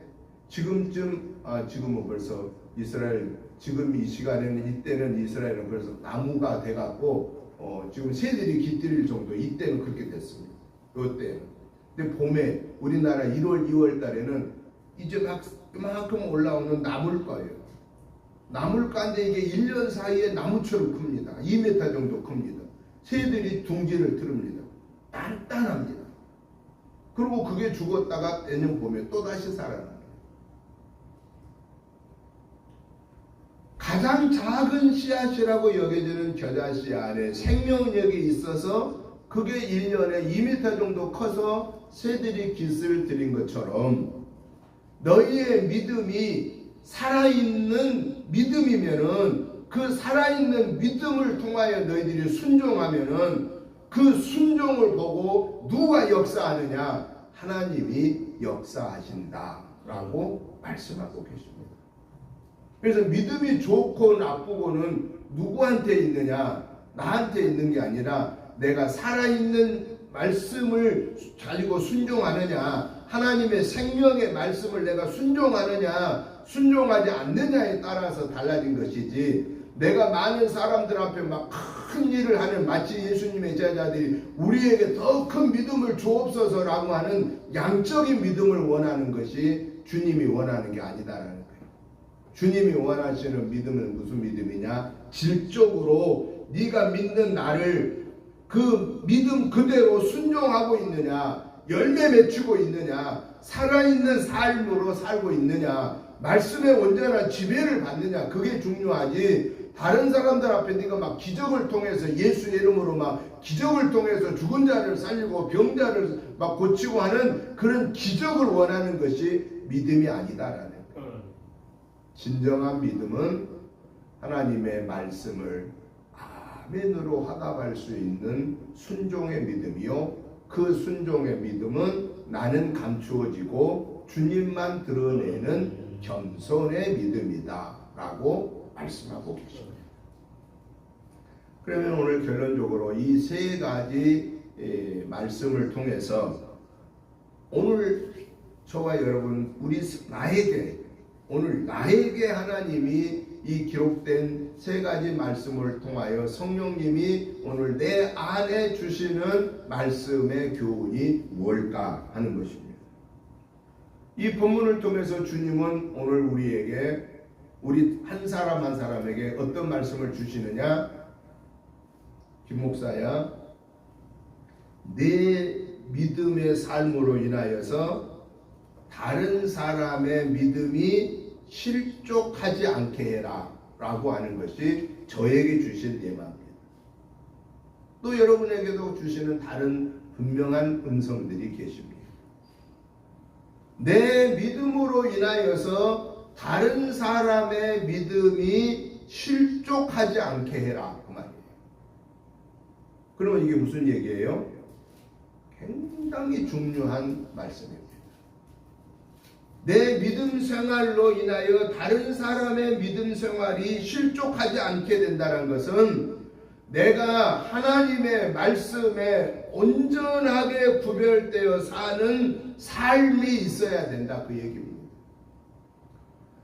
지금은 벌써 이스라엘, 지금 이 시간에는, 이때는 이스라엘은 벌써 나무가 돼갖고 지금 새들이 깃들일 정도, 이때는 그렇게 됐습니다. 이때는. 근데 봄에 우리나라 1월, 2월 달에는 이제 막 그만큼 올라오는 나물과예요. 나물가인데 이게 1년 사이에 나무처럼 큽니다. 2m 정도 큽니다. 새들이 둥지를 틀읍니다. 단단합니다. 그리고 그게 죽었다가 내년 봄에 또다시 살아납니다. 가장 작은 씨앗이라고 여겨지는 겨자씨 안에 생명력이 있어서 그게 1년에 2m 정도 커서 새들이 깃을 들인 것처럼 너희의 믿음이 살아있는 믿음이면은 그 살아있는 믿음을 통하여 너희들이 순종하면은 그 순종을 보고 누가 역사하느냐? 하나님이 역사하신다라고 말씀하고 계십니다. 그래서 믿음이 좋고 나쁘고는 누구한테 있느냐? 나한테 있는 게 아니라 내가 살아있는 말씀을 가지고 순종하느냐? 하나님의 생명의 말씀을 내가 순종하느냐? 순종하지 않느냐에 따라서 달라진 것이지, 내가 많은 사람들 앞에 막 큰 일을 하는, 마치 예수님의 제자들이 우리에게 더 큰 믿음을 주옵소서라고 하는 양적인 믿음을 원하는 것이 주님이 원하는 게 아니다라는 거예요. 주님이 원하시는 믿음은 무슨 믿음이냐? 질적으로 네가 믿는 나를 그 믿음 그대로 순종하고 있느냐, 열매 맺히고 있느냐, 살아있는 삶으로 살고 있느냐, 말씀에 온전한 지배를 받느냐, 그게 중요하지. 다른 사람들 앞에 네가 막 기적을 통해서, 예수 이름으로 막 기적을 통해서 죽은 자를 살리고 병자를 막 고치고 하는 그런 기적을 원하는 것이 믿음이 아니다라는 거예요. 진정한 믿음은 하나님의 말씀을 아멘으로 화답할 수 있는 순종의 믿음이요, 그 순종의 믿음은 나는 감추어지고 주님만 드러내는 겸손의 믿음이다 라고 말씀하고 계십니다. 그러면 오늘 결론적으로 이 세 가지 말씀을 통해서 오늘 저와 여러분, 오늘 나에게 하나님이 이 기록된 세 가지 말씀을 통하여 성령님이 오늘 내 안에 주시는 말씀의 교훈이 뭘까 하는 것입니다. 이 본문을 통해서 주님은 오늘 우리 한 사람 한 사람에게 어떤 말씀을 주시느냐? 김 목사야, 내 믿음의 삶으로 인하여서 다른 사람의 믿음이 실족하지 않게 해라 라고 하는 것이 저에게 주신 예마입니다. 또 여러분에게도 주시는 다른 분명한 음성들이 계십니다. 내 믿음으로 인하여서 다른 사람의 믿음이 실족하지 않게 해라, 그 말이에요. 그러면 이게 무슨 얘기예요? 굉장히 중요한 말씀입니다. 내 믿음 생활로 인하여 다른 사람의 믿음 생활이 실족하지 않게 된다는 것은 내가 하나님의 말씀에 온전하게 구별되어 사는 삶이 있어야 된다, 그 얘기입니다.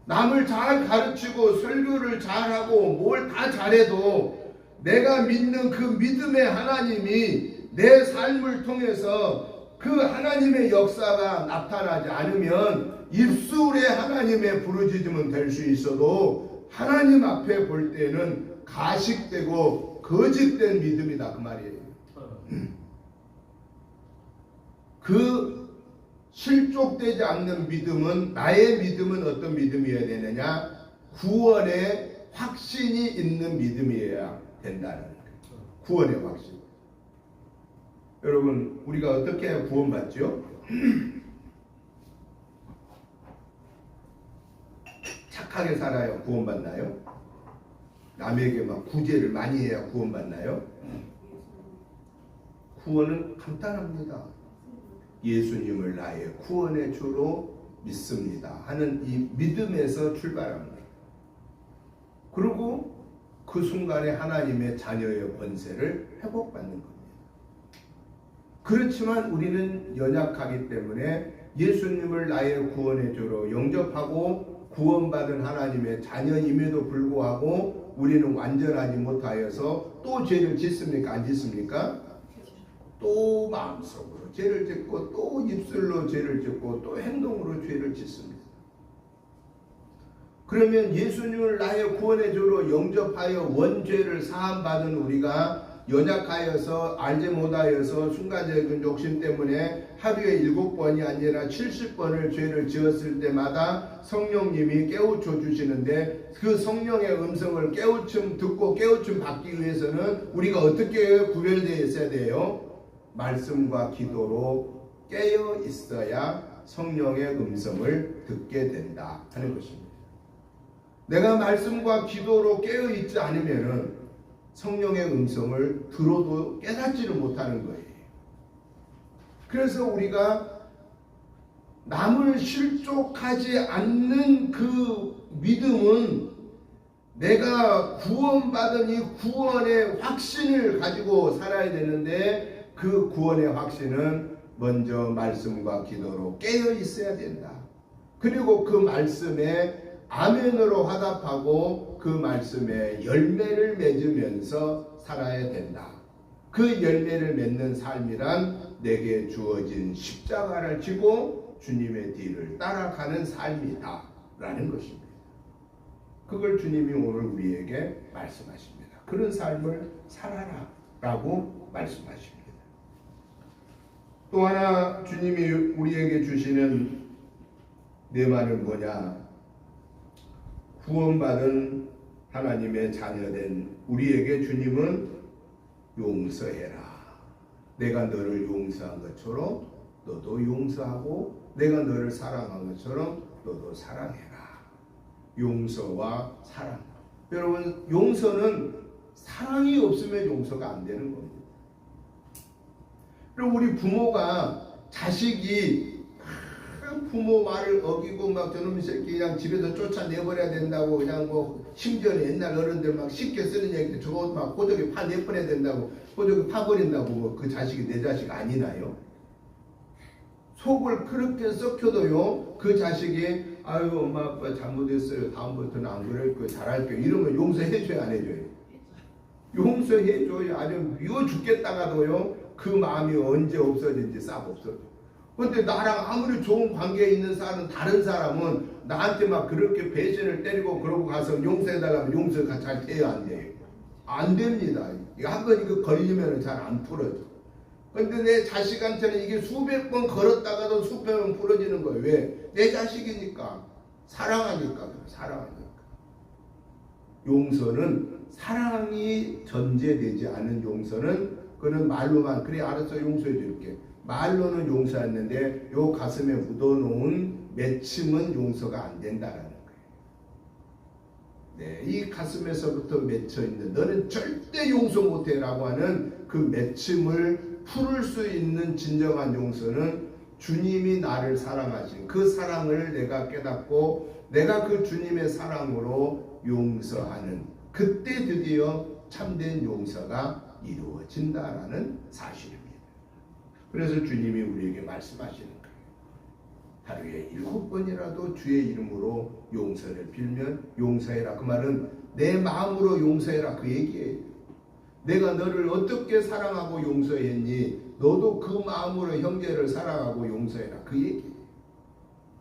남을 잘 가르치고 설교를 잘하고 뭘 다 잘해도 내가 믿는 그 믿음의 하나님이 내 삶을 통해서 그 하나님의 역사가 나타나지 않으면 입술에 하나님의 부르짖음은 될 수 있어도 하나님 앞에 볼 때는 가식되고 거짓된 믿음이다, 그 말이에요. 그 실족되지 않는 믿음은, 나의 믿음은 어떤 믿음이어야 되느냐? 구원의 확신이 있는 믿음이어야 된다는 거예요. 구원의 확신. 여러분, 우리가 어떻게 해야 구원받죠? 착하게 살아야 구원받나요? 남에게 막 구제를 많이 해야 구원받나요? 구원은 간단합니다. 예수님을 나의 구원의 주로 믿습니다 하는 이 믿음에서 출발합니다. 그리고 그 순간에 하나님의 자녀의 권세를 회복받는 겁니다. 그렇지만 우리는 연약하기 때문에 예수님을 나의 구원의 주로 영접하고 구원받은 하나님의 자녀임에도 불구하고 우리는 완전하지 못하여서 또 죄를 짓습니까? 안 짓습니까? 또 마음속으로 죄를 짓고 또 입술로 죄를 짓고 또 행동으로 죄를 짓습니다. 그러면 예수님을 나의 구원의 주로 영접하여 원죄를 사함받은 우리가 연약하여서 알지 못하여서 순간적인 욕심 때문에 하루에 7번이 아니라 70번을 죄를 지었을 때마다 성령님이 깨우쳐 주시는데, 그 성령의 음성을 듣고 깨우침 받기 위해서는 우리가 어떻게 구별되어 있어야 돼요? 말씀과 기도로 깨어 있어야 성령의 음성을 듣게 된다 하는 것입니다. 내가 말씀과 기도로 깨어 있지 않으면은 성령의 음성을 들어도 깨닫지를 못하는 거예요. 그래서 우리가 남을 실족하지 않는 그 믿음은 내가 구원받은 이 구원의 확신을 가지고 살아야 되는데, 그 구원의 확신은 먼저 말씀과 기도로 깨어 있어야 된다. 그리고 그 말씀에 아멘으로 화답하고 그 말씀에 열매를 맺으면서 살아야 된다. 그 열매를 맺는 삶이란 내게 주어진 십자가를 지고 주님의 뒤를 따라가는 삶이다 라는 것입니다. 그걸 주님이 오늘 우리에게 말씀하십니다. 그런 삶을 살아라 라고 말씀하십니다. 또 하나 주님이 우리에게 주시는 내 말은 뭐냐? 구원받은 하나님의 자녀된 우리에게 주님은 용서해라. 내가 너를 용서한 것처럼 너도 용서하고, 내가 너를 사랑한 것처럼 너도 사랑해라. 용서와 사랑. 여러분, 용서는 사랑이 없으면 용서가 안 되는 겁니다. 그리고 우리 부모가 자식이 부모 말을 어기고 막 저놈의 새끼 그냥 집에서 쫓아내버려야 된다고, 그냥 뭐 심지어 옛날 어른들 막 쉽게 쓰는 얘기, 저거 막 호적에 파 내버려야 된다고, 호적에 파버린다고, 뭐 그 자식이 내 자식 아니나요? 속을 그렇게 썩혀도요, 그 자식이 아유 엄마 아빠 잘못했어요, 다음부터는 안 그럴 거예요, 잘할게요, 이러면 용서해줘요 안 해줘요? 용서해줘요. 아주 미워 죽겠다가도요, 그 마음이 언제 없어진지 싹 없어져. 근데 나랑 아무리 좋은 관계에 있는 사람은, 다른 사람은 나한테 막 그렇게 배신을 때리고 그러고 가서 용서해달라면 용서가 잘 돼요 안 돼요? 안 됩니다. 한번 이거 걸리면 잘 안 풀어져. 근데 내 자식한테는 이게 수백 번 걸었다가도 수백 번 풀어지는 거예요. 왜? 내 자식이니까. 사랑하니까. 용서는 사랑이 전제되지 않은 용서는, 그는 말로만 그래 알았어 용서해 줄게, 말로는 용서했는데 요 가슴에 묻어놓은 맺힘은 용서가 안 된다라는 거예요. 네, 이 가슴에서부터 맺혀있는 너는 절대 용서 못해라고 하는 그 맺힘을 풀을 수 있는 진정한 용서는 주님이 나를 사랑하신 그 사랑을 내가 깨닫고 내가 그 주님의 사랑으로 용서하는, 그때 드디어 참된 용서가 이루어진다라는 사실입니다. 그래서 주님이 우리에게 말씀하시는 거예요. 하루에 7번이라도 주의 이름으로 용서를 빌면 용서해라. 그 말은 내 마음으로 용서해라 그 얘기예요. 내가 너를 어떻게 사랑하고 용서했니? 너도 그 마음으로 형제를 사랑하고 용서해라 그 얘기예요.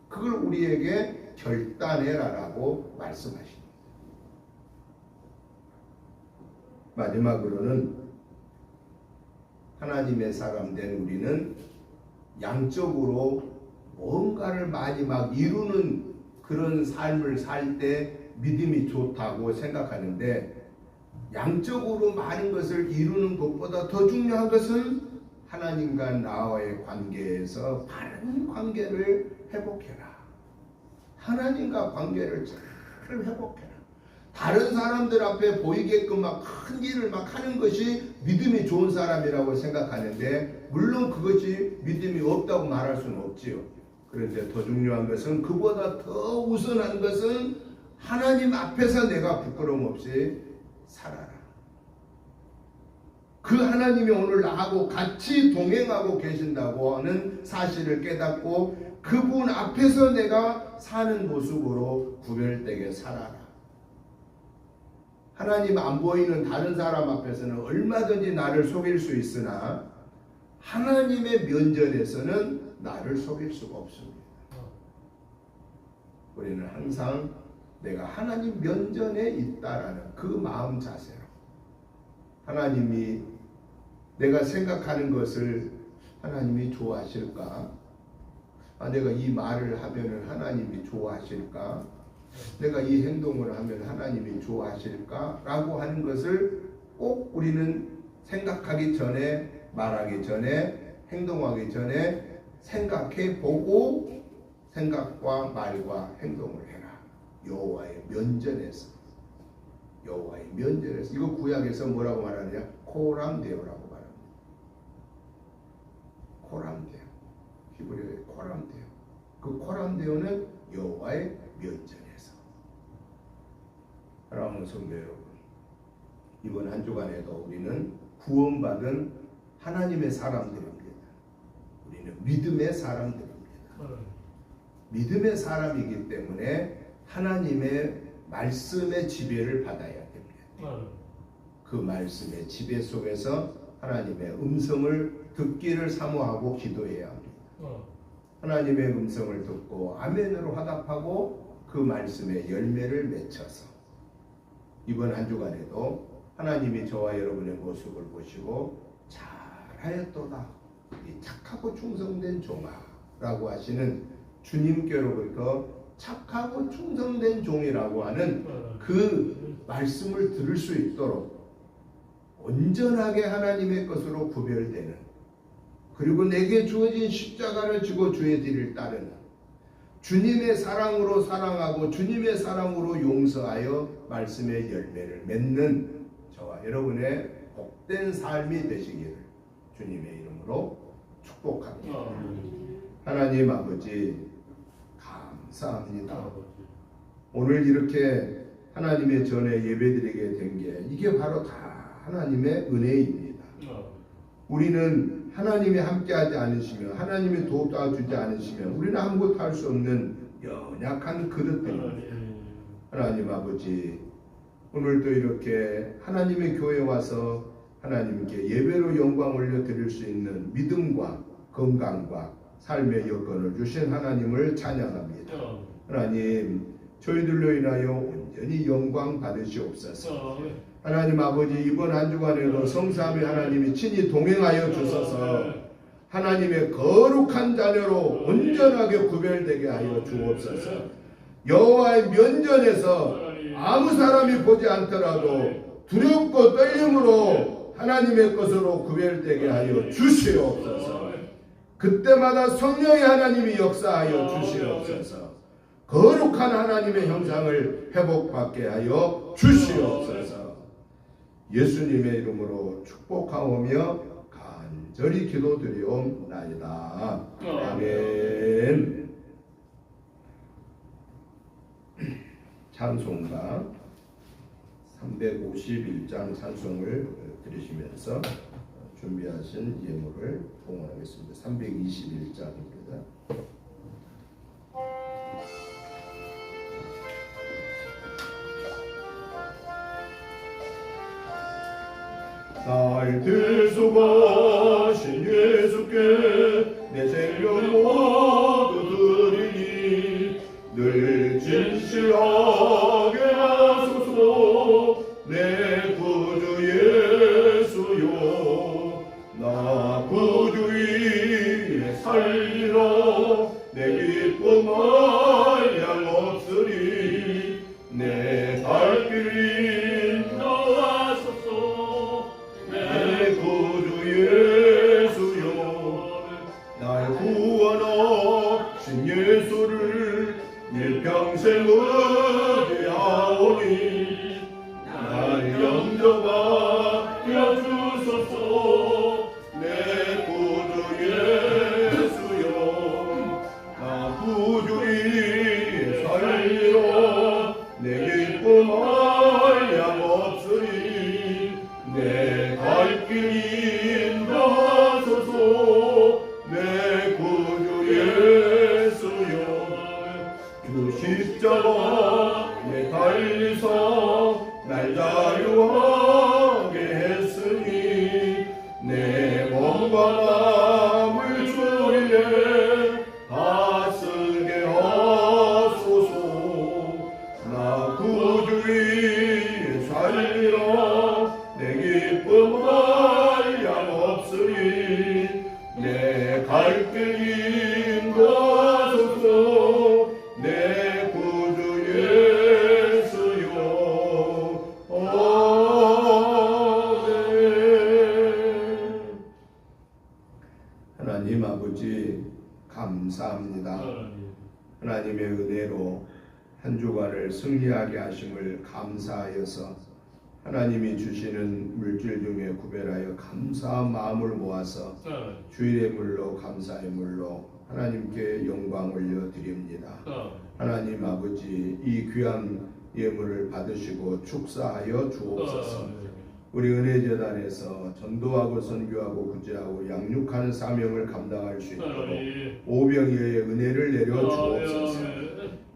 그걸 우리에게 결단해라라고 말씀하십니다. 마지막으로는 하나님의 사람 된 우리는 양적으로 뭔가를 많이 막 이루는 그런 삶을 살 때 믿음이 좋다고 생각하는데, 양적으로 많은 것을 이루는 것보다 더 중요한 것은 하나님과 나와의 관계에서 바른 관계를 회복해라. 하나님과 관계를 잘 회복해라. 다른 사람들 앞에 보이게끔 막 큰 일을 막 하는 것이 믿음이 좋은 사람이라고 생각하는데, 물론 그것이 믿음이 없다고 말할 수는 없지요. 그런데 더 중요한 것은, 그보다 더 우선한 것은 하나님 앞에서 내가 부끄러움 없이 살아라. 그 하나님이 오늘 나하고 같이 동행하고 계신다고 하는 사실을 깨닫고 그분 앞에서 내가 사는 모습으로 구별되게 살아라. 하나님 안 보이는 다른 사람 앞에서는 얼마든지 나를 속일 수 있으나 하나님의 면전에서는 나를 속일 수가 없습니다. 우리는 항상 내가 하나님 면전에 있다라는 그 마음 자세로, 하나님이 내가 생각하는 것을 하나님이 좋아하실까? 내가 이 말을 하면은 하나님이 좋아하실까? 내가 이 행동을 하면 하나님이 좋아하실까? 라고 하는 것을 꼭 우리는 생각하기 전에, 말하기 전에, 행동하기 전에 생각해 보고 생각과 말과 행동을 해라. 여호와의 면전에서. 여호와의 면전에서. 이거 구약에서 뭐라고 말하느냐? 코람데오라고 말합니다. 코람데오. 히브리어의 코람데오. 그 코람데오는 여호와의 면전에서. 사랑하는 성도 여러분, 이번 한 주간에도 우리는 구원받은 하나님의 사람들입니다. 우리는 믿음의 사람들입니다. 믿음의 사람이기 때문에 하나님의 말씀의 지배를 받아야 됩니다. 그 말씀의 지배 속에서 하나님의 음성을 듣기를 사모하고 기도해야 합니다. 하나님의 음성을 듣고 아멘으로 화답하고 그 말씀의 열매를 맺혀서 이번 한 주간에도 하나님이 저와 여러분의 모습을 보시고 잘하였도다, 이 착하고 충성된 종아라고 하시는 주님께로부터 착하고 충성된 종이라고 하는 그 말씀을 들을 수 있도록 온전하게 하나님의 것으로 구별되는, 그리고 내게 주어진 십자가를 지고 주의 뒤를 따르는, 주님의 사랑으로 사랑하고 주님의 사랑으로 용서하여 말씀의 열매를 맺는 저와 여러분의 복된 삶이 되시기를 주님의 이름으로 축복합니다. 하나님 아버지 감사합니다. 오늘 이렇게 하나님의 전에 예배드리게 된 게 이게 바로 다 하나님의 은혜입니다. 우리는 하나님이 함께하지 않으시면, 하나님이 도와주지 않으시면 우리는 아무것도 할 수 없는 연약한 그릇들입니다. 하나님 아버지, 오늘도 이렇게 하나님의 교회에 와서 하나님께 예배로 영광 올려드릴 수 있는 믿음과 건강과 삶의 여건을 주신 하나님을 찬양합니다. 하나님, 저희들로 인하여 온전히 영광 받으시옵소서. 하나님 아버지, 이번 한 주간에도 성삼위 하나님이 친히 동행하여 주셔서 하나님의 거룩한 자녀로 온전하게 구별되게 하여 주옵소서. 여호와의 면전에서 아무 사람이 보지 않더라도 두렵고 떨림으로 하나님의 것으로 구별되게 하여 주시옵소서. 그때마다 성령의 하나님이 역사하여 주시옵소서. 거룩한 하나님의 형상을 회복받게 하여 주시옵소서. 예수님의 이름으로 축복하오며 간절히 기도드리옵나이다. 아멘. 찬송가 351장 찬송을 들으시면서 준비하신 예물을 봉헌하겠습니다. 321장입니다. 날 들수가신 예수께 내 생명 모두 드리니 늘 진실하게 하소서. 내 구주 예수여, 나 구주 위에 살리라. 내게 내 갈 길 인도하소서. 내 구주 예수여 나의 구원하신 예수를 일평생 의지하오니 나를 영접하여 주소서. 내 구주 예수여 나 구주리 살리러 내 기쁨 한량없으니 내 갈 길 인도하소서. 내 구주 예수여 주 십자가에 달리사 날 자유하게 했으니 내 몸과 마음을 주위에 다 쓰게 하소서. 나 구주리 살리라 내 기쁨 한량없으니 내 갈 길 인도하소서. 내 구주 예수여 아멘. 하나님 아버지 감사합니다. 하나님의 은혜로 한 주간을 승리하게 하심을 감사하여서 하나님이 주시는 물질 중에 구별하여 감사한 마음을 모아서 주일의 물로 감사의 물로 하나님께 영광 올려드립니다. 하나님 아버지 이 귀한 예물을 받으시고 축사하여 주옵소서. 우리 은혜재단에서 전도하고 선교하고 구제하고 양육하는 사명을 감당할 수 있도록 오병이어의 은혜를 내려 주옵소서.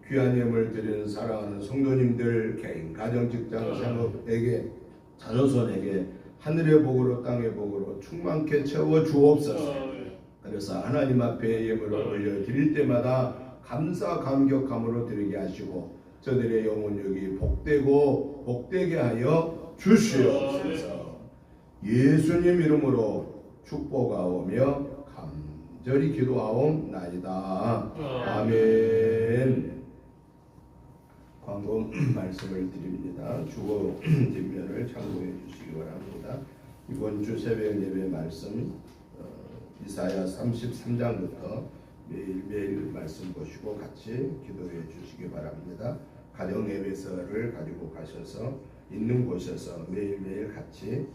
귀한 예물 드리는 사랑하는 성도님들 개인 가정 직장 산업에게 자녀손에게 하늘의 복으로 땅의 복으로 충만케 채워 주옵소서. 그래서 하나님 앞에 예물을 올려 드릴 때마다 감사 감격함으로 드리게 하시고 저들의 영혼력이 복되고 복되게 하여 주시옵소서. 예수님 이름으로 축복하오며 간절히 기도하옵나이다. 아멘. 광고 말씀을 드립니다. 주거 뒷면을 참고해 주시기 바랍니다. 이번 주 새벽 예배 말씀 이사야 33장부터 매일 말씀 보시고 같이 기도해 주시기 바랍니다. 가정 예배서를 가지고 가셔서 있는 곳에서 매일매일 같이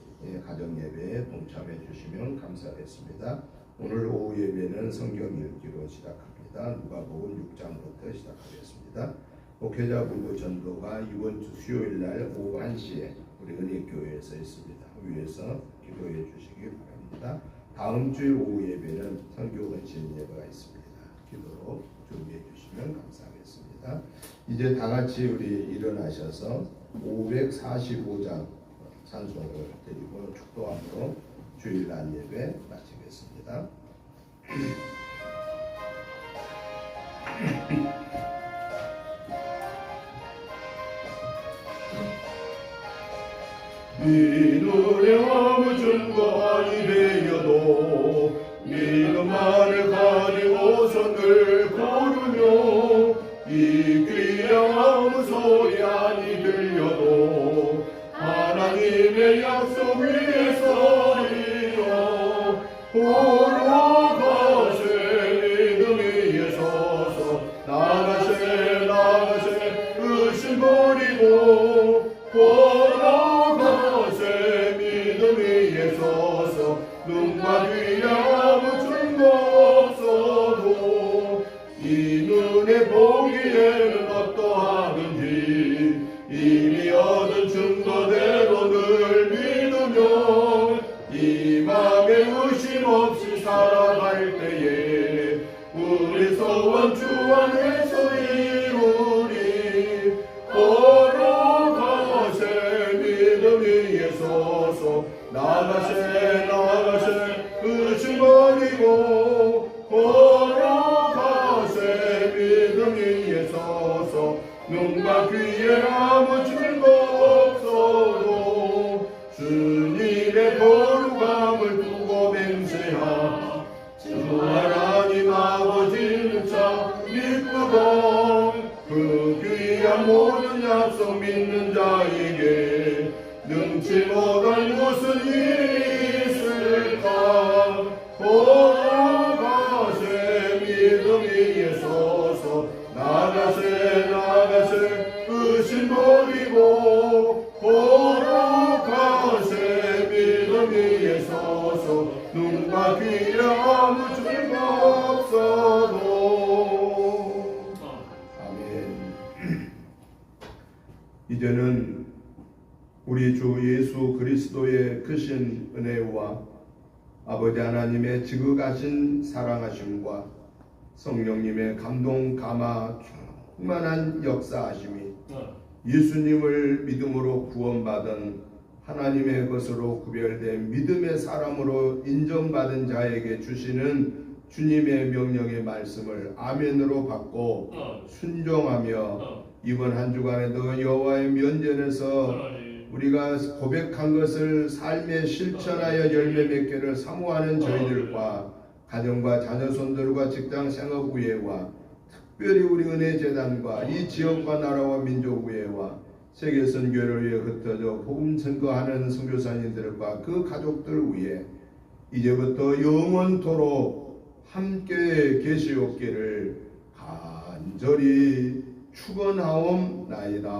가정 예배에 동참해 주시면 감사하겠습니다. 오늘 오후 예배는 성경 읽기로 시작합니다. 누가복음 6장부터 시작하겠습니다. 목회자분부 전도가 이번 주 수요일 날 오후 1시에 우리 은혜교회에서 있습니다. 위에서 기도해 주시기 바랍니다. 다음 주 오후 예배는 선교 헌신 예배가 있습니다. 기도로 준비해 주시면 감사하겠습니다. 이제 다 같이 우리 일어나셔서 545장 찬송을 드리고 축도함으로 주일날 예배 마치겠습니다. 네 눈에 아무 증거하니 되어도 믿음만을 가지고서 늘 고르며 이 귀한 아무 소리 아니 들려도 하나님의 약속 위에 서리라. 올라가세 믿음 위에 서서 나가세 나가세 의심 버리고 걸어가세 믿음 위에 서서 눈과 귀에 아무 증거 없어도 이 눈에 보기에는 어떠하든지 이미 얻은 증거대로 늘 믿으며 이 맘에 의심 없이 살아갈 때에 우리 소원 주 안에서 이루리. 걸어가세 믿음 위에 서서 나가세 나가세 의심 버리고 걸어가세 믿음 위에 서서 눈과 귀에 아무 증거 없어도 주님의 거룩함을 두고 맹세하. 주 하나님 아버지는 참 기쁘고 그 귀한 모든 약속 믿는 자에게 능치 못할 무슨 일이 있을까. 걸어가세 믿음 위에 서서 나가세 의심 버리고 걸어가세 믿음 위에 서서 눈과 귀에 아무 죄가 없어도. 아멘. 이제는 우리 주 예수 그리스도의 크신 은혜와 아버지 하나님의 지극하신 사랑하심과 성령님의 감동 감화 충만한 역사하심이 예수님을 믿음으로 구원받은 하나님의 것으로 구별된 믿음의 사람으로 인정받은 자에게 주시는 주님의 명령의 말씀을 아멘으로 받고 순종하며 이번 한 주간에도 여호와의 면전에서 우리가 고백한 것을 삶에 실천하여 열매 맺기를 사모하는 저희들과 가정과 자녀손들과 직장 생업 위에와 특별히 우리 은혜재단과 이 지역과 나라와 민족 위에와 세계 선교를 위해 흩어져 복음 선거하는 선교사님들과 그 가족들 위에 이제부터 영원토록 함께 계시옵기를 간절히 축원하옵나이다.